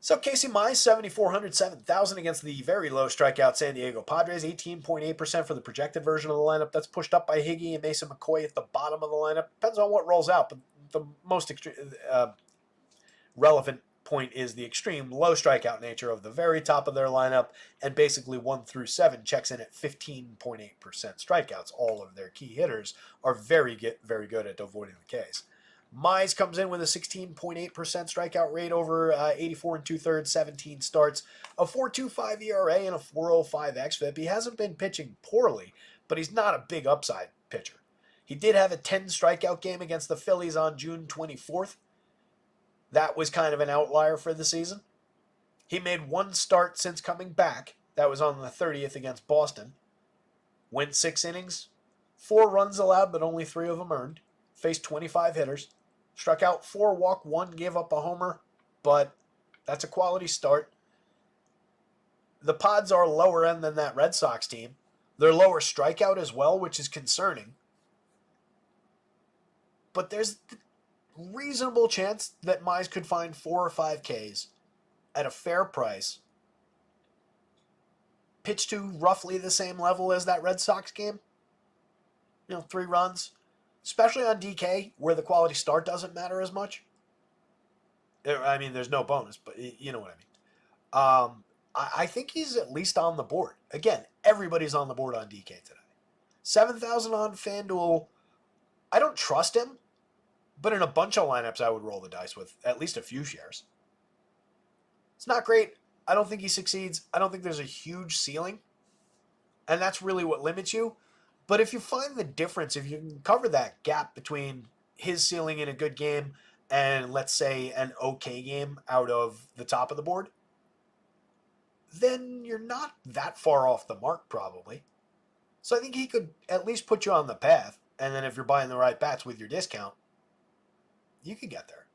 So Casey Mize, 7,400, 7,000 against the very low strikeout San Diego Padres, 18.8% for the projected version of the lineup. That's pushed up by Higgy and Mason McCoy at the bottom of the lineup. Depends on what rolls out, but the most relevant point is the extreme low strikeout nature of the very top of their lineup, and basically 1 through 7 checks in at 15.8% strikeouts. All of their key hitters are very good at avoiding the Ks. Mize comes in with a 16.8% strikeout rate over 84 and 2/3, 17 starts, a 4.25 ERA and a 4.05 xFIP. He hasn't been pitching poorly, but he's not a big upside pitcher. He did have a 10 strikeout game against the Phillies on June 24th. That was kind of an outlier for the season. He made 1 start since coming back. That was on the 30th against Boston. Went 6 innings, 4 runs allowed, but only 3 of them earned. Faced 25 hitters. Struck out 4, walked 1, gave up a homer, but that's a quality start. The Pods are lower end than that Red Sox team. They're lower strikeout as well, which is concerning. But there's a reasonable chance that Mize could find 4 or 5 Ks at a fair price. Pitch to roughly the same level as that Red Sox game. 3 runs. Especially on DK, where the quality start doesn't matter as much. I mean, there's no bonus, but you know what I mean. I think he's at least on the board. Again, everybody's on the board on DK today. 7,000 on FanDuel I don't trust him, but in a bunch of lineups, I would roll the dice with at least a few shares. It's not great. I don't think he succeeds. I don't think there's a huge ceiling. And that's really what limits you. But if you find the difference, if you can cover that gap between his ceiling in a good game and, let's say, an okay game out of the top of the board, then you're not that far off the mark, probably. So I think he could at least put you on the path. And then if you're buying the right bats with your discount, you could get there.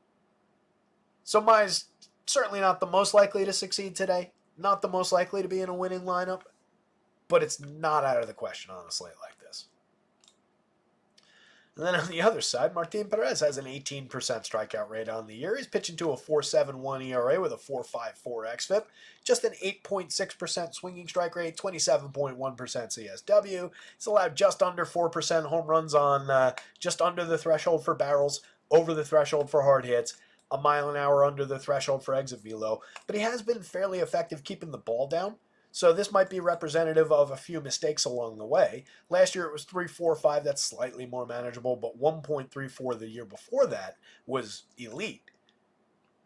So Mai's certainly not the most likely to succeed today. Not the most likely to be in a winning lineup. But it's not out of the question on a slate like this. And then on the other side, Martin Perez has an 18% strikeout rate on the year. He's pitching to a 4.71 ERA with a 4.54 xFIP. Just an 8.6% swinging strike rate, 27.1% CSW. He's allowed just under 4% home runs on just under the threshold for barrels, over the threshold for hard hits, a mile an hour under the threshold for exit velo. But he has been fairly effective keeping the ball down. So this might be representative of a few mistakes along the way. Last year it was 3.45. That's slightly more manageable, but 1.34 the year before that was elite.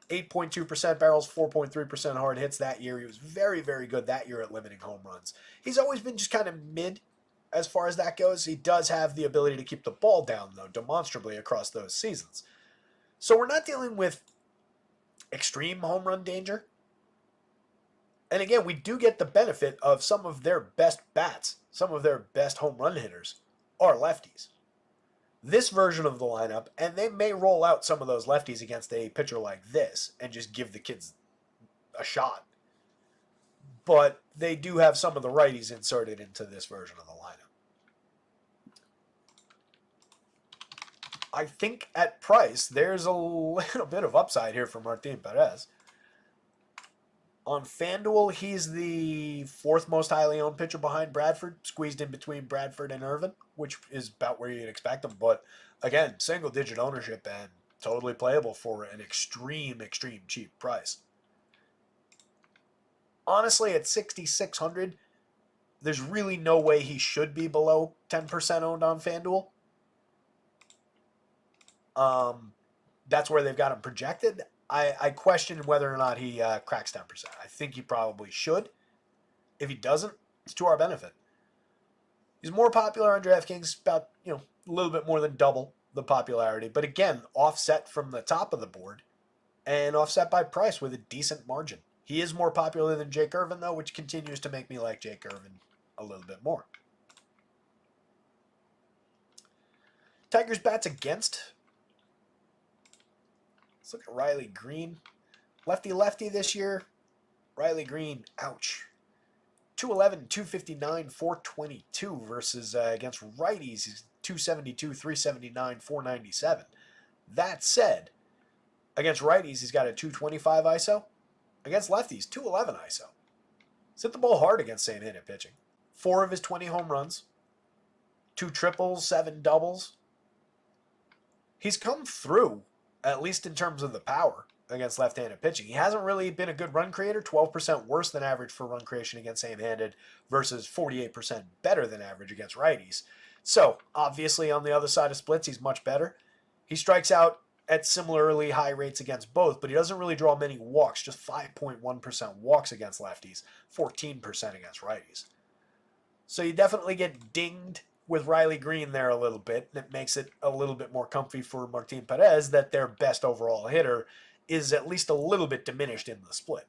8.2% barrels, 4.3% hard hits that year. He was very, very good that year at limiting home runs. He's always been just kind of mid as far as that goes. He does have the ability to keep the ball down, though, demonstrably across those seasons. So we're not dealing with extreme home run danger. And again, we do get the benefit of some of their best bats, some of their best home run hitters are lefties. This version of the lineup, and they may roll out some of those lefties against a pitcher like this and just give the kids a shot. But they do have some of the righties inserted into this version of the lineup. I think at price, there's a little bit of upside here for Martin Perez. On FanDuel, he's the fourth most highly owned pitcher behind Bradford, squeezed in between Bradford and Irvin, which is about where you'd expect him. But again, single-digit ownership and totally playable for an extreme cheap price. Honestly, at 6,600, there's really no way he should be below 10% owned on FanDuel. That's where they've got him projected. I question whether or not he cracks 10%. I think he probably should. If he doesn't, it's to our benefit. He's more popular on DraftKings, about a little bit more than double the popularity. But again, offset from the top of the board and offset by price with a decent margin. He is more popular than Jake Irvin, though, which continues to make me like Jake Irvin a little bit more. Tigers bats against. Let's look at Riley Green. Lefty-lefty this year. Riley Green, ouch. 211, 259, 422 versus against righties, he's 272, 379, 497. That said, against righties, he's got a 225 ISO. Against lefties, 211 ISO. He's hit the ball hard against same-handed pitching. 4 of his 20 home runs. 2 triples, 7 doubles. He's come through, at least in terms of the power, against left-handed pitching. He hasn't really been a good run creator, 12% worse than average for run creation against same-handed versus 48% better than average against righties. So, obviously, on the other side of splits, he's much better. He strikes out at similarly high rates against both, but he doesn't really draw many walks, just 5.1% walks against lefties, 14% against righties. So you definitely get dinged with Riley Green there a little bit, and it makes it a little bit more comfy for Martin Perez that their best overall hitter is at least a little bit diminished in the split.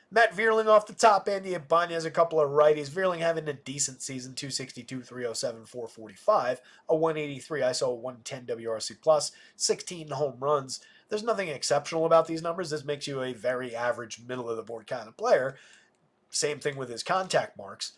Matt Vierling off the top, Andy Ibanez, a couple of righties. Vierling having a decent season, 262, 307, 445, a 183 ISO, 110 WRC+, 16 home runs. There's nothing exceptional about these numbers. This makes you a very average, middle-of-the-board kind of player. Same thing with his contact marks.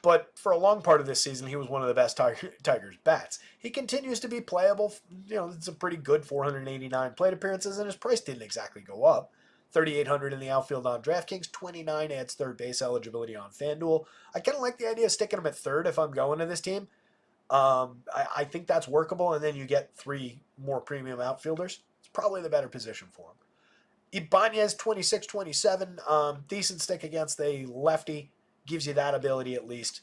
But for a long part of this season, he was one of the best Tigers bats. He continues to be playable. It's a pretty good 489 plate appearances, and his price didn't exactly go up. 3,800 in the outfield on DraftKings, 29 adds third base eligibility on FanDuel. I kind of like the idea of sticking him at third if I'm going to this team. I think that's workable, and then you get 3 more premium outfielders. It's probably the better position for him. Ibanez, 26-27, decent stick against a lefty. Gives you that ability at least.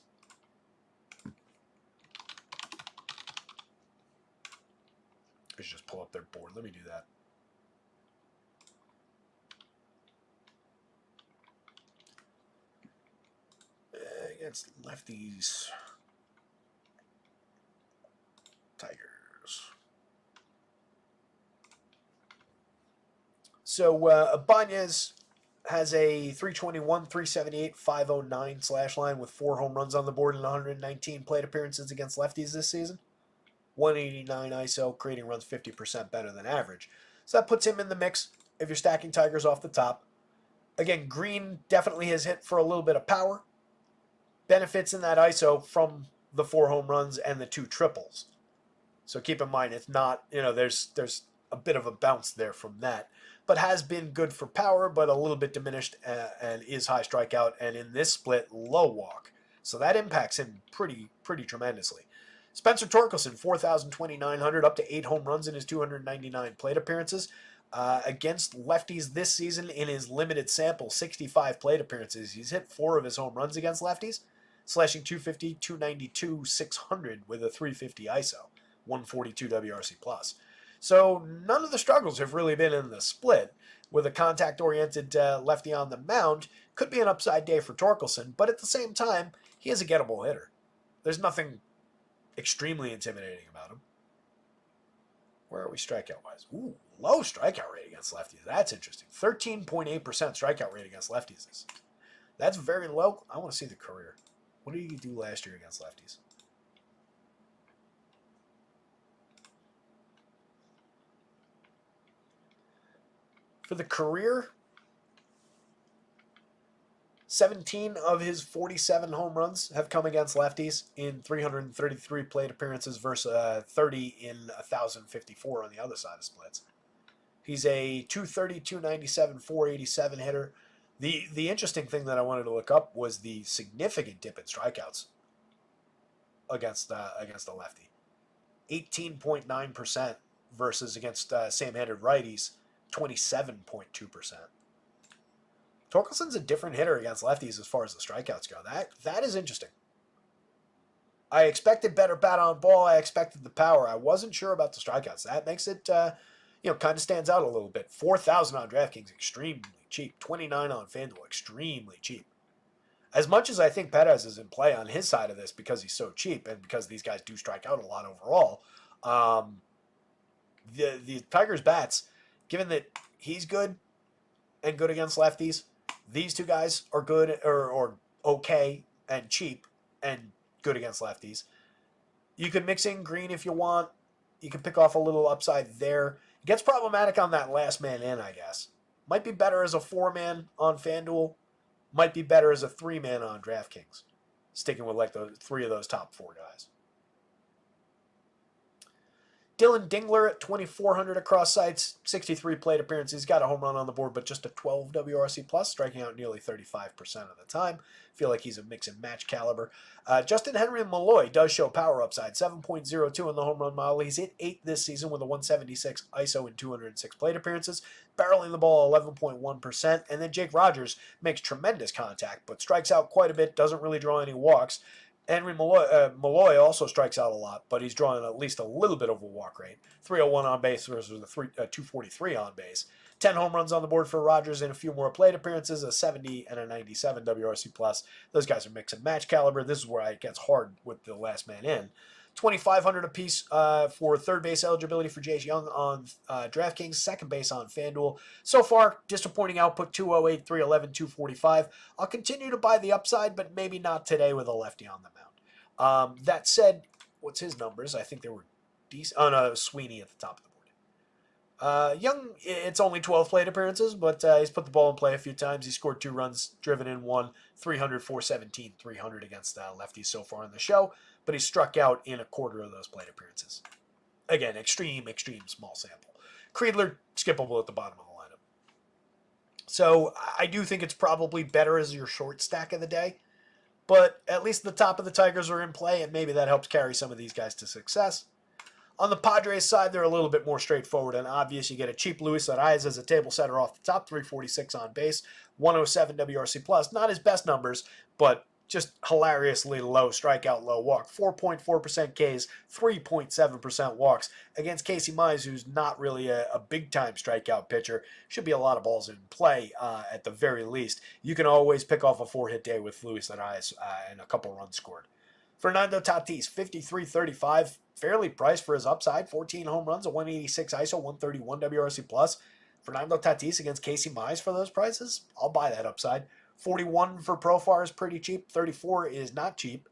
I should just pull up their board. Let me do that. Against lefties. Tigers. So Ibanez has a 321, 378, 509 slash line with 4 home runs on the board and 119 plate appearances against lefties this season. 189 ISO, creating runs 50% better than average. So that puts him in the mix if you're stacking Tigers off the top. Again, Green definitely has hit for a little bit of power. Benefits in that ISO from the 4 home runs and the 2 triples. So keep in mind, it's not, there's a bit of a bounce there from that. But has been good for power, but a little bit diminished and is high strikeout. And in this split, low walk. So that impacts him pretty tremendously. Spencer Torkelson, 4,200 up to 8 home runs in his 299 plate appearances. Against lefties this season in his limited sample, 65 plate appearances. He's hit 4 of his home runs against lefties, slashing 250, 292, 600 with a 350 ISO, 142 WRC+. So none of the struggles have really been in the split. With a contact-oriented lefty on the mound, could be an upside day for Torkelson, but at the same time, he is a gettable hitter. There's nothing extremely intimidating about him. Where are we strikeout-wise? Ooh, low strikeout rate against lefties. That's interesting. 13.8% strikeout rate against lefties. That's very low. I want to see the career. What did he do last year against lefties? For the career, 17 of his 47 home runs have come against lefties in 333 plate appearances versus 30 in 1,054 on the other side of splits. He's a 230, 297, 487 hitter. The interesting thing that I wanted to look up was the significant dip in strikeouts against the lefty. 18.9% versus against same-handed righties, 27.2%. Torkelson's a different hitter against lefties as far as the strikeouts go. That is interesting. I expected better bat on ball. I expected the power. I wasn't sure about the strikeouts. That makes it, kind of stands out a little bit. 4,000 on DraftKings, extremely cheap. 29 on FanDuel, extremely cheap. As much as I think Perez is in play on his side of this because he's so cheap and because these guys do strike out a lot overall, the Tigers' bats, given that he's good and good against lefties, these 2 guys are good or okay and cheap and good against lefties. You could mix in Green if you want. You can pick off a little upside there. It gets problematic on that last man in, I guess. Might be better as a 4-man on FanDuel. Might be better as a 3-man on DraftKings. Sticking with like the 3 of those top 4 guys. Dylan Dingler at 2,400 across sites, 63 plate appearances. He's got a home run on the board, but just a 12 WRC+, striking out nearly 35% of the time. Feel like he's a mix and match caliber. Justin Henry Malloy does show power upside, 7.02 in the home run model. He's hit 8 this season with a 176 ISO and 206 plate appearances, barreling the ball 11.1%. And then Jake Rogers makes tremendous contact, but strikes out quite a bit, doesn't really draw any walks. Henry Malloy also strikes out a lot, but he's drawing at least a little bit of a walk rate. 301 on base versus the 243 on base. 10 home runs on the board for Rogers and a few more plate appearances, a 70 and a 97 WRC+. Those guys are mix and match caliber. This is where it gets hard with the last man in. 2,500 apiece for third base eligibility for Jace Young on DraftKings, second base on FanDuel. So far, disappointing output, 208, 311, 245. I'll continue to buy the upside, but maybe not today with a lefty on the mound. That said, what's his numbers? I think they were decent. Oh, no, it was Sweeney at the top of the board. Young, it's only 12 plate appearances, but he's put the ball in play a few times. He scored 2 runs, driven in 1, 300, 417, 300 against lefties so far in the show. But he struck out in a quarter of those plate appearances. Again, extreme small sample. Creedler, skippable at the bottom of the lineup. So I do think it's probably better as your short stack of the day. But at least the top of the Tigers are in play, and maybe that helps carry some of these guys to success. On the Padres side, they're a little bit more straightforward and obvious. You get a cheap Luis Arias as a table setter off the top, 346 on base, 107 WRC+. Not his best numbers, but just hilariously low strikeout, low walk. 4.4% Ks, 3.7% walks against Casey Mize, who's not really a big-time strikeout pitcher. Should be a lot of balls in play at the very least. You can always pick off a 4-hit day with Luis Arias and a couple runs scored. Fernando Tatis, 53.35, fairly priced for his upside. 14 home runs, a 186 ISO, 131 WRC+. Fernando Tatis against Casey Mize for those prices, I'll buy that upside. 41 for Profar is pretty cheap. 34 is not cheap.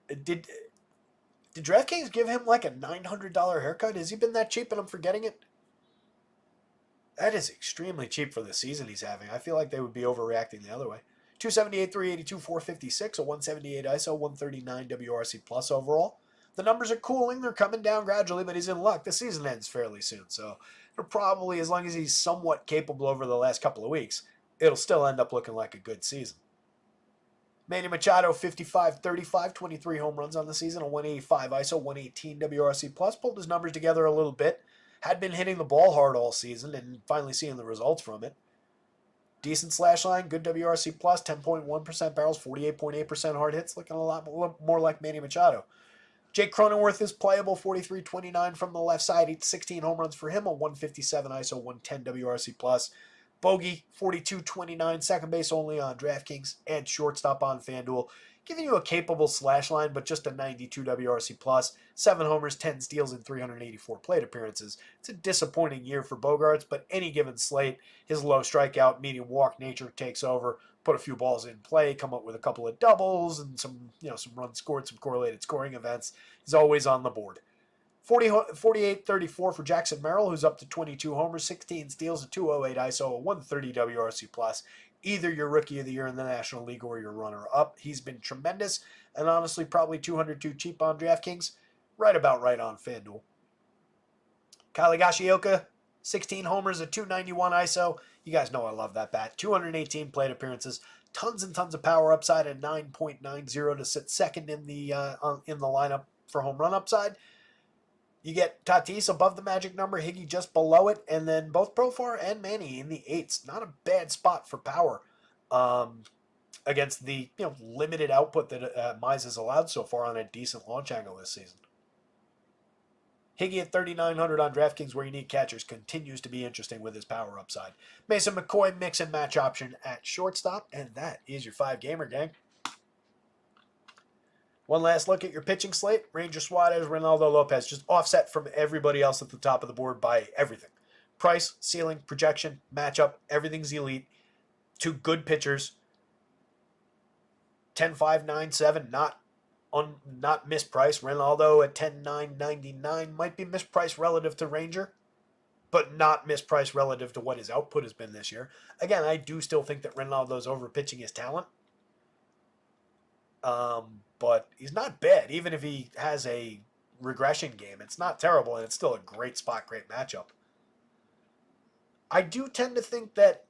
Did DraftKings give him like a $900 haircut? Has he been that cheap and I'm forgetting it? That is extremely cheap for the season he's having. I feel like they would be overreacting the other way. 278, 382, 456, a 178 ISO, 139 WRC plus overall. The numbers are cooling. They're coming down gradually, but he's in luck. The season ends fairly soon, so it'll probably, as long as he's somewhat capable over the last couple of weeks, it'll still end up looking like a good season. Manny Machado, 55-35, 23 home runs on the season, a 185 ISO, 118 WRC plus. Pulled his numbers together a little bit. Had been hitting the ball hard all season and finally seeing the results from it. Decent slash line, good WRC plus, 10.1% barrels, 48.8% hard hits, looking a lot more like Manny Machado. Jake Cronenworth is playable, 43-29 from the left side, 16 home runs for him, a 157 ISO, 110 WRC plus. Bogey, 42-29, second base only on DraftKings and shortstop on FanDuel. Giving you a capable slash line, but just a 92 WRC plus. 7 homers, 10 steals, and 384 plate appearances. It's a disappointing year for Bogaerts, but any given slate, his low strikeout, medium walk nature takes over. Put a few balls in play, come up with a couple of doubles and some runs scored, some correlated scoring events. He's always on the board. 48-34 for Jackson Merrill, who's up to 22 homers, 16 steals, a 208 ISO, a 130 WRC plus. Either your rookie of the year in the National League or your runner-up. He's been tremendous and honestly probably 200 too cheap on DraftKings. Right about right on FanDuel. Kyle Higashioka, 16 homers, a 291 ISO. You guys know I love that bat. 218 plate appearances, tons and tons of power upside, and 9.90 to sit second in the lineup for home run upside. You get Tatis above the magic number, Higgy just below it, and then both Profar and Manny in the 8s. Not a bad spot for power against the limited output that Mize has allowed so far on a decent launch angle this season. Higgy at 3,900 on DraftKings, where you need catchers, continues to be interesting with his power upside. Mason McCoy, mix and match option at shortstop, and that is your 5-gamer, gang. One last look at your pitching slate. Ranger Suarez, Ronaldo Lopez, just offset from everybody else at the top of the board by everything. Price, ceiling, projection, matchup, everything's elite. 2 good pitchers. 10-5, 9-7, not mispriced. Ronaldo at 10-9, 99 might be mispriced relative to Ranger, but not mispriced relative to what his output has been this year. Again, I do still think that Ronaldo's overpitching his talent. But he's not bad. Even if he has a regression game, it's not terrible, and it's still a great spot, great matchup. I do tend to think that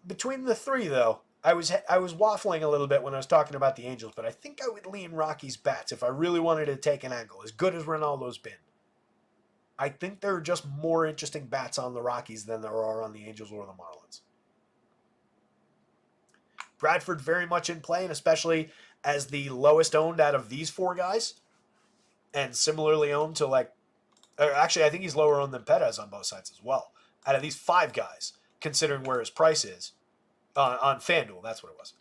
between the 3, though, I was waffling a little bit when I was talking about the Angels, but I think I would lean Rocky's bats if I really wanted to take an angle, as good as Ronaldo's been. I think there are just more interesting bats on the Rockies than there are on the Angels or the Marlins. Bradford very much in play, and especially as the lowest owned out of these 4 guys, and similarly owned to actually I think he's lower owned than Perez on both sides as well. Out of these 5 guys, considering where his price is on FanDuel, that's what it was.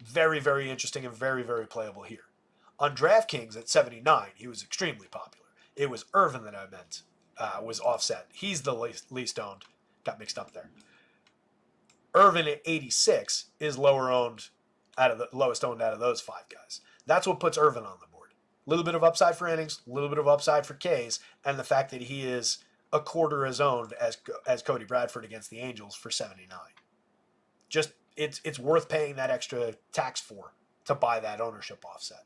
Very, very interesting and very, very playable here. On DraftKings at 79, he was extremely popular. It was Irvin that I meant was offset. He's the least owned. Got mixed up there. Irvin at 86 is lower owned lowest owned out of those 5 guys. That's what puts Irvin on the board. A little bit of upside for innings, a little bit of upside for Ks, and the fact that he is a quarter as owned as Cody Bradford against the Angels for 79. Just it's worth paying that extra tax for to buy that ownership offset.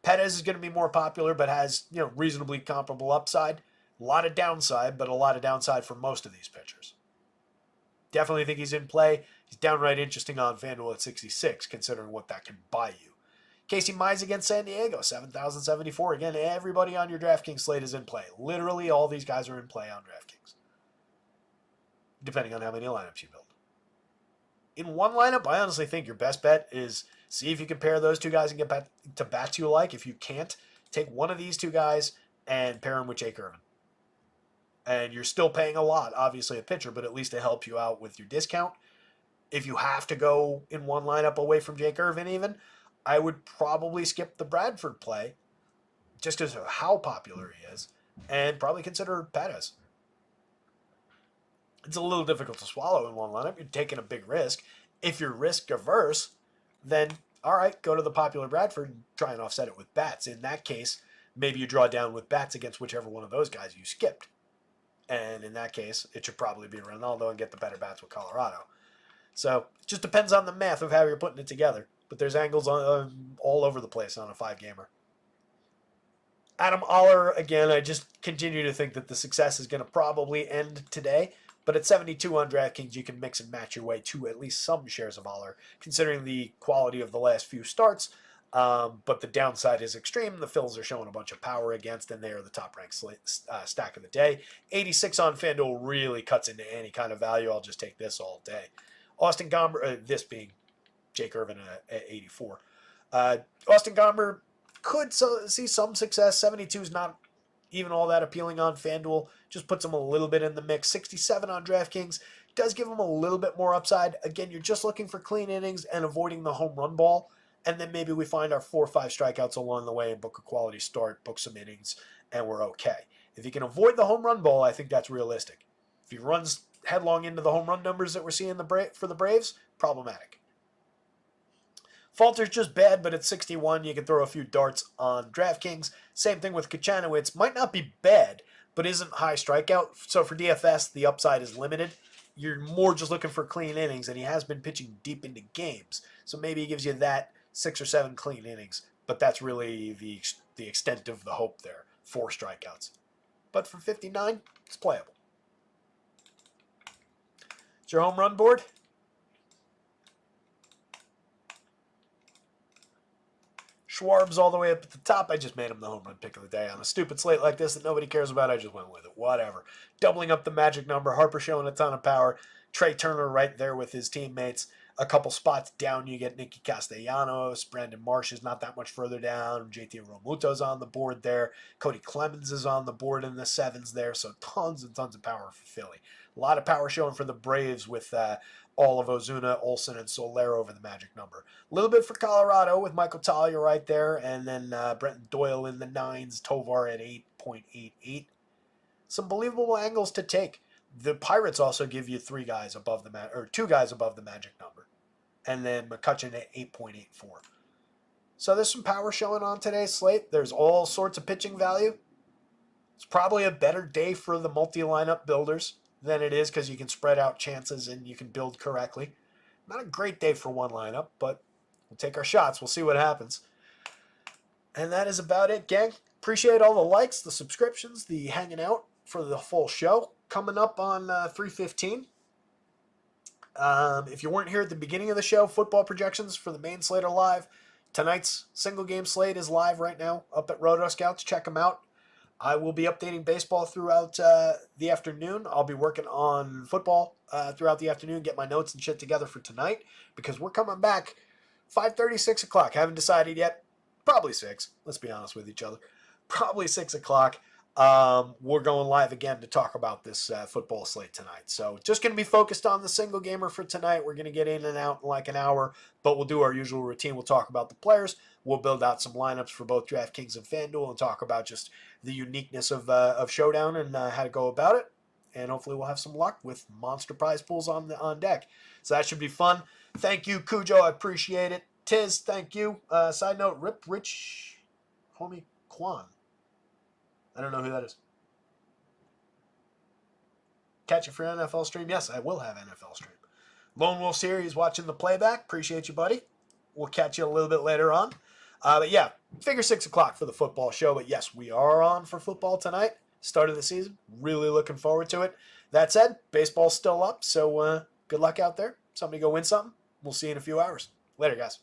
Perez is going to be more popular, but has reasonably comparable upside. A lot of downside, but a lot of downside for most of these pitchers. Definitely think he's in play. He's downright interesting on FanDuel at 66, considering what that can buy you. Casey Mize against San Diego, 7,074. Again, everybody on your DraftKings slate is in play. Literally all these guys are in play on DraftKings, depending on how many lineups you build. In one lineup, I honestly think your best bet is see if you can pair those two guys and get back to bats you like. If you can't, take one of these two guys and pair him with Jake Irvin. And you're still paying a lot, obviously, a pitcher, but at least it helps you out with your discount. If you have to go in one lineup away from Jake Irvin even, I would probably skip the Bradford play just because of how popular he is and probably consider Perez. It's a little difficult to swallow in one lineup. You're taking a big risk. If you're risk averse, then all right, go to the popular Bradford and try and offset it with bats. In that case, maybe you draw down with bats against whichever one of those guys you skipped. And in that case, it should probably be Ronaldo and get the better bats with Colorado. So it just depends on the math of how you're putting it together. But there's angles all over the place on a 5-gamer. Adam Aller, again, I just continue to think that the success is going to probably end today. But at 72 on DraftKings, you can mix and match your way to at least some shares of Aller, considering the quality of the last few starts. But the downside is extreme. The Phils are showing a bunch of power against, and they are the top-ranked stack of the day. 86 on FanDuel really cuts into any kind of value. I'll just take this all day. Austin Gomber, this being Jake Irvin at 84. Austin Gomber could see some success. 72 is not even all that appealing on FanDuel. Just puts him a little bit in the mix. 67 on DraftKings does give him a little bit more upside. Again, you're just looking for clean innings and avoiding the home run ball. And then maybe we find our 4 or 5 strikeouts along the way and book a quality start, book some innings, and we're okay. If you can avoid the home run ball, I think that's realistic. If he runs headlong into the home run numbers that we're seeing for the Braves, problematic. Falter's just bad, but at 61, you can throw a few darts on DraftKings. Same thing with Kachanowicz. Might not be bad, but isn't high strikeout. So for DFS, the upside is limited. You're more just looking for clean innings, and he has been pitching deep into games. So maybe he gives you that 6 or 7 clean innings, but that's really the extent of the hope there. 4 strikeouts. But for 59, it's playable. It's your home run board. Schwarb's all the way up at the top. I just made him the home run pick of the day on a stupid slate like this that nobody cares about. I just went with it. Whatever. Doubling up the magic number. Harper showing a ton of power. Trey Turner right there with his teammates. A couple spots down, you get Nicky Castellanos. Brandon Marsh is not that much further down. JT Realmuto's on the board there. Cody Clemens is on the board in the 7s there. So tons and tons of power for Philly. A lot of power showing for the Braves with all of Ozuna, Olsen, and Soler over the magic number. A little bit for Colorado with Michael Talia right there. And then Brenton Doyle in the 9s. Tovar at 8.88. Some believable angles to take. The Pirates also give you 2 guys above the magic number. And then McCutchen at 8.84. So there's some power showing on today's slate. There's all sorts of pitching value. It's probably a better day for the multi-lineup builders than it is because you can spread out chances and you can build correctly. Not a great day for one lineup, but we'll take our shots. We'll see what happens. And that is about it, gang. Appreciate all the likes, the subscriptions, the hanging out for the full show. Coming up on 3:15. If you weren't here at the beginning of the show, football projections for the main slate are live. Tonight's single game slate is live right now up at rotoscouts. Check them out. I will be updating baseball throughout the afternoon. I'll be working on football throughout the afternoon, get my notes and shit together for tonight because we're coming back 5:30, 6 o'clock. Haven't decided yet. Probably 6. Let's be honest with each other. Probably 6 o'clock. We're going live again to talk about this football slate tonight. So just going to be focused on the single gamer for tonight. We're going to get in and out in like an hour, but we'll do our usual routine. We'll talk about the players. We'll build out some lineups for both DraftKings and FanDuel and talk about just the uniqueness of Showdown and how to go about it. And hopefully we'll have some luck with monster prize pools on deck. So that should be fun. Thank you, Cujo. I appreciate it. Tiz, thank you. Side note, Rip Rich Homie Quan. I don't know who that is. Catch it for NFL stream? Yes, I will have NFL stream. Lone Wolf Series watching the playback. Appreciate you, buddy. We'll catch you a little bit later on. But yeah, figure 6 o'clock for the football show. But yes, we are on for football tonight. Start of the season. Really looking forward to it. That said, baseball's still up. So good luck out there. Somebody go win something. We'll see you in a few hours. Later, guys.